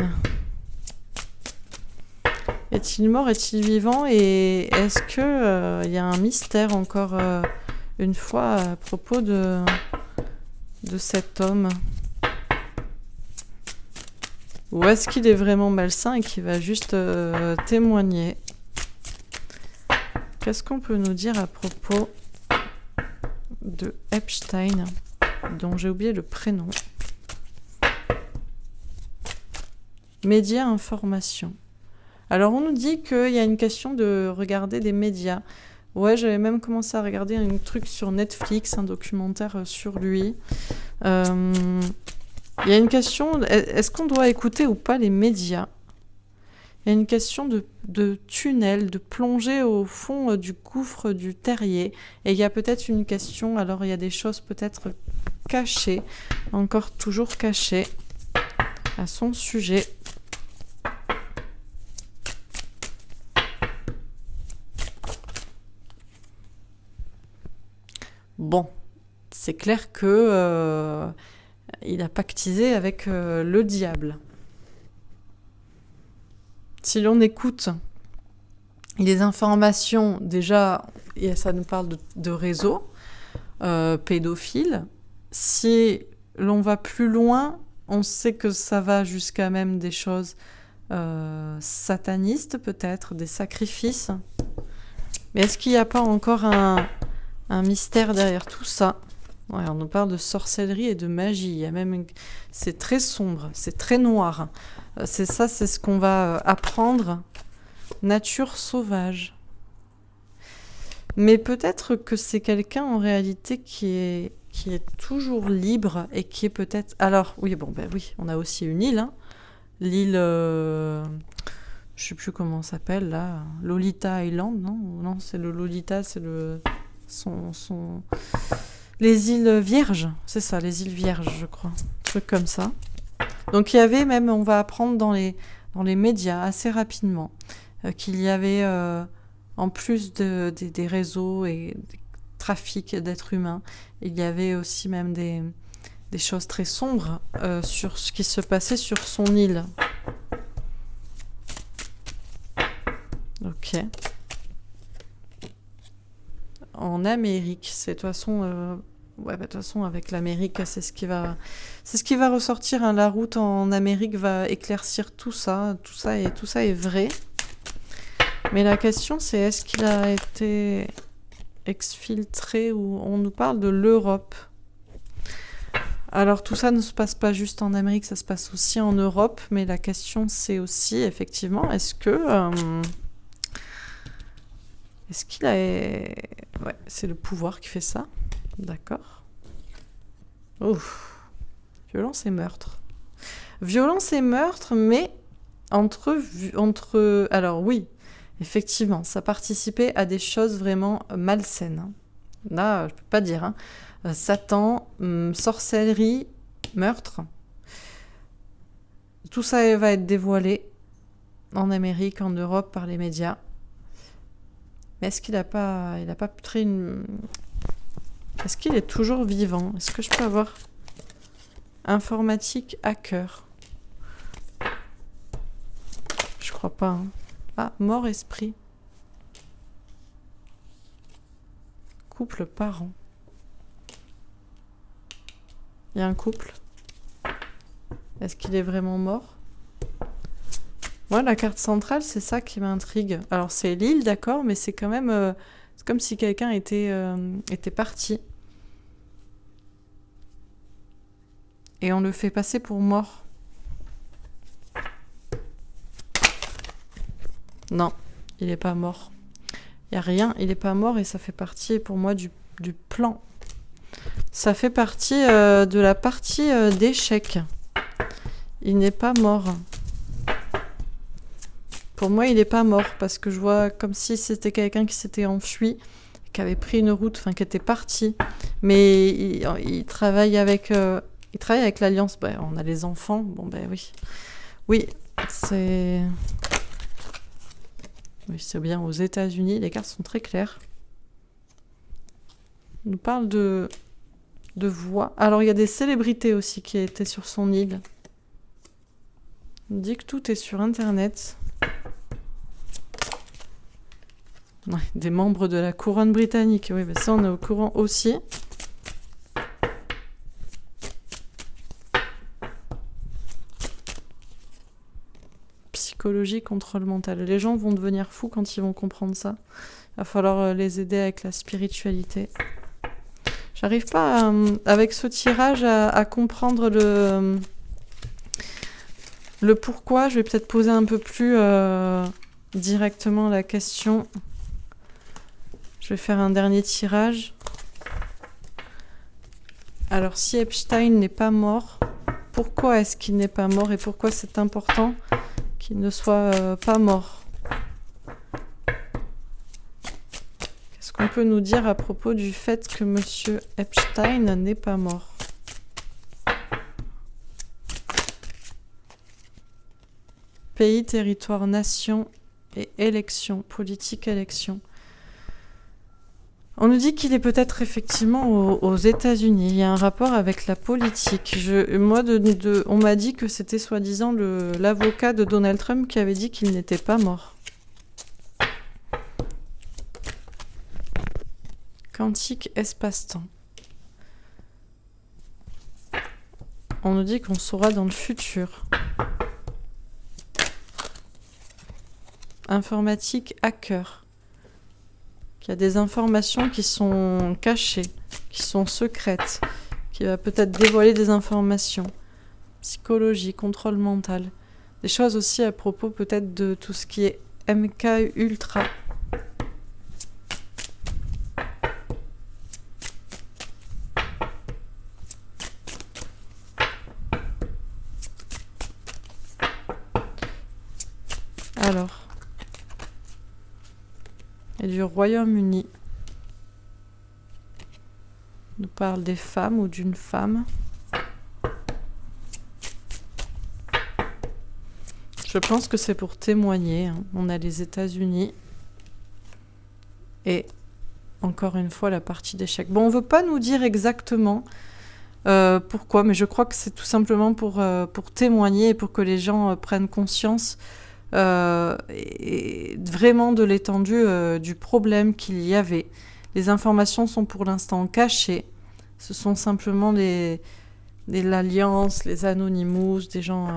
Speaker 1: Est-il mort? Est-il vivant? Et est-ce que y a un mystère encore une fois à propos de cet homme? Ou est-ce qu'il est vraiment malsain et qu'il va juste témoigner? Qu'est-ce qu'on peut nous dire à propos de Epstein, dont j'ai oublié le prénom? Médias, information. Alors on nous dit qu'il y a une question de regarder des médias. Ouais, j'avais même commencé à regarder un truc sur Netflix, un documentaire sur lui. Il y a une question, est-ce qu'on doit écouter ou pas les médias? Il y a une question de tunnel, de plongée au fond du gouffre du terrier. Et il y a peut-être une question, alors il y a des choses peut-être cachées, encore toujours cachées, à son sujet. Bon, c'est clair que il a pactisé avec le diable. Si l'on écoute les informations, déjà, et ça nous parle de réseaux pédophiles. Si l'on va plus loin, on sait que ça va jusqu'à même des choses satanistes, peut-être, des sacrifices. Mais est-ce qu'il n'y a pas encore un mystère derrière tout ça? Ouais, on nous parle de sorcellerie et de magie. Il y a même c'est très sombre, c'est très noir. C'est ça, c'est ce qu'on va apprendre. Nature sauvage. Mais peut-être que c'est quelqu'un en réalité qui est toujours libre et qui est peut-être... Alors, oui, bon, ben oui, on a aussi une île. Hein. L'île... je sais plus comment ça s'appelle, là. Lolita Island, non? Non, c'est le Lolita, c'est le... Les îles Vierges, c'est ça, les îles Vierges, je crois. Un truc comme ça. Donc il y avait même, on va apprendre dans les médias assez rapidement, qu'il y avait, en plus des réseaux et des trafics d'êtres humains, il y avait aussi même des choses très sombres sur ce qui se passait sur son île. Ok. En Amérique, c'est de toute façon... ouais, bah, de toute façon, avec l'Amérique, c'est ce qui va ressortir. Hein. La route en Amérique va éclaircir tout ça est vrai. Mais la question, c'est est-ce qu'il a été exfiltré ou on nous parle de l'Europe. Alors tout ça ne se passe pas juste en Amérique, ça se passe aussi en Europe. Mais la question, c'est aussi effectivement, est-ce qu'il a... Ouais, c'est le pouvoir qui fait ça. D'accord. Ouf. Violence et meurtre. Violence et meurtre, mais entre... Alors oui, effectivement, ça participait à des choses vraiment malsaines. Là, je peux pas dire. Hein. Satan, sorcellerie, meurtre. Tout ça va être dévoilé en Amérique, en Europe, par les médias. Mais est-ce qu'il n'a pas pris une... Est-ce qu'il est toujours vivant? Est-ce que je peux avoir informatique hacker? Je crois pas. Hein. Ah, mort esprit. Couple parent. Il y a un couple. Est-ce qu'il est vraiment mort? Moi, la carte centrale, c'est ça qui m'intrigue. Alors, c'est l'île, d'accord, mais c'est quand même... c'est comme si quelqu'un était parti. Et on le fait passer pour mort. Non, il n'est pas mort. Il n'y a rien, il n'est pas mort et ça fait partie pour moi du plan. Ça fait partie de la partie d'échec. Il n'est pas mort. Pour moi, il n'est pas mort parce que je vois comme si c'était quelqu'un qui s'était enfui, qui avait pris une route, enfin qui était parti. Mais il travaille avec l'Alliance. Ben, on a les enfants. Bon, ben oui. Oui, c'est... Oui, c'est bien aux États-Unis. Les cartes sont très claires. On nous parle de voix. Alors, il y a des célébrités aussi qui étaient sur son île. On dit que tout est sur Internet. Ouais, des membres de la couronne britannique. Oui, mais ça, on est au courant aussi. Psychologie, contrôle mental. Les gens vont devenir fous quand ils vont comprendre ça. Il va falloir les aider avec la spiritualité. J'arrive pas, avec ce tirage, à comprendre le pourquoi. Je vais peut-être poser un peu plus directement la question. Je vais faire un dernier tirage. Alors, si Epstein n'est pas mort, pourquoi est-ce qu'il n'est pas mort et pourquoi c'est important qu'il ne soit pas mort. Qu'est-ce qu'on peut nous dire à propos du fait que Monsieur Epstein n'est pas mort? Pays, territoire, nation et élection, politique, élection. On nous dit qu'il est peut-être effectivement aux États-Unis. Il y a un rapport avec la politique. On m'a dit que c'était soi-disant l'avocat de Donald Trump qui avait dit qu'il n'était pas mort. Quantique, espace-temps. On nous dit qu'on saura dans le futur. Informatique, hacker. Qu'il y a des informations qui sont cachées, qui sont secrètes, qui va peut-être dévoiler des informations. Psychologie, contrôle mental. Des choses aussi à propos peut-être de tout ce qui est MK Ultra. Alors... et du Royaume-Uni. On nous parle des femmes ou d'une femme. Je pense que c'est pour témoigner. On a les États-Unis. Et encore une fois, la partie d'échec. Bon, on ne veut pas nous dire exactement pourquoi, mais je crois que c'est tout simplement pour témoigner et pour que les gens prennent conscience et vraiment de l'étendue du problème qu'il y avait. Les informations sont pour l'instant cachées. Ce sont simplement l'Alliance, les Anonymous, des gens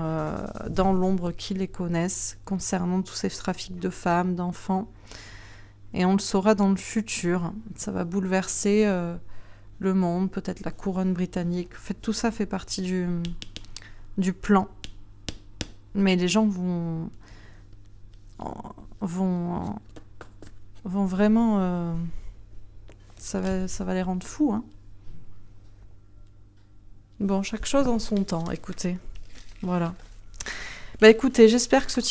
Speaker 1: dans l'ombre qui les connaissent concernant tous ces trafics de femmes, d'enfants. Et on le saura dans le futur. Ça va bouleverser le monde, peut-être la couronne britannique. En fait, tout ça fait partie du plan. Mais les gens vont vraiment... ça va les rendre fous. Hein. Bon, chaque chose en son temps, écoutez. Voilà. Bah écoutez, j'espère que ces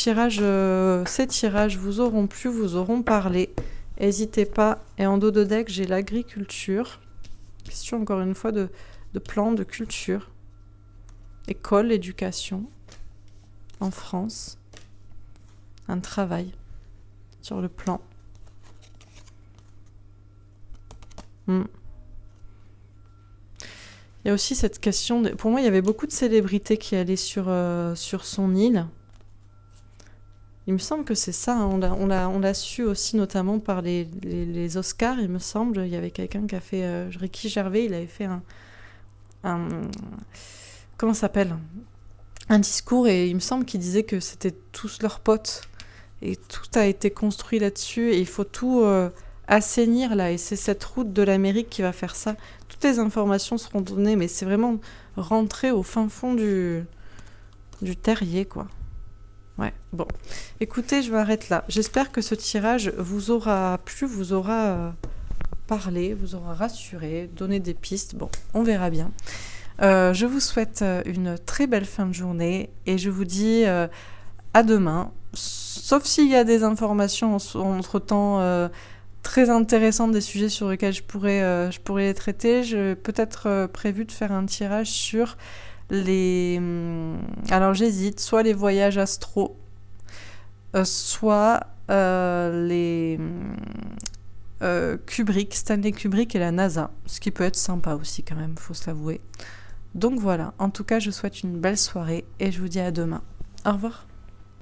Speaker 1: tirages vous auront plu, vous auront parlé. N'hésitez pas. Et en dos de deck, j'ai l'agriculture. Question encore une fois de plan, de culture. École, éducation. En France. Un travail. Sur le plan. Il y a aussi cette question... Pour moi, il y avait beaucoup de célébrités qui allaient sur son île. Il me semble que c'est ça. Hein. On l'a su aussi, notamment par les Oscars, il me semble. Il y avait quelqu'un qui a fait... Ricky Gervais, il avait fait un comment ça s'appelle ? Un discours, et il me semble qu'il disait que c'était tous leurs potes. Et tout a été construit là-dessus. Et il faut tout... assainir là, et c'est cette route de l'Amérique qui va faire ça. Toutes les informations seront données, mais c'est vraiment rentrer au fin fond du terrier, quoi. Ouais, bon. Écoutez, je m'arrête là. J'espère que ce tirage vous aura plu, vous aura parlé, vous aura rassuré, donné des pistes. Bon, on verra bien. Je vous souhaite une très belle fin de journée, et je vous dis à demain. Sauf s'il y a des informations entre-temps... très intéressante, des sujets sur lesquels je pourrais les traiter. J'ai peut-être prévu de faire un tirage sur les... Alors j'hésite, soit les voyages astro, soit les Kubrick, Stanley Kubrick et la NASA, ce qui peut être sympa aussi quand même, faut se l'avouer. Donc voilà, en tout cas je vous souhaite une belle soirée et je vous dis à demain. Au revoir.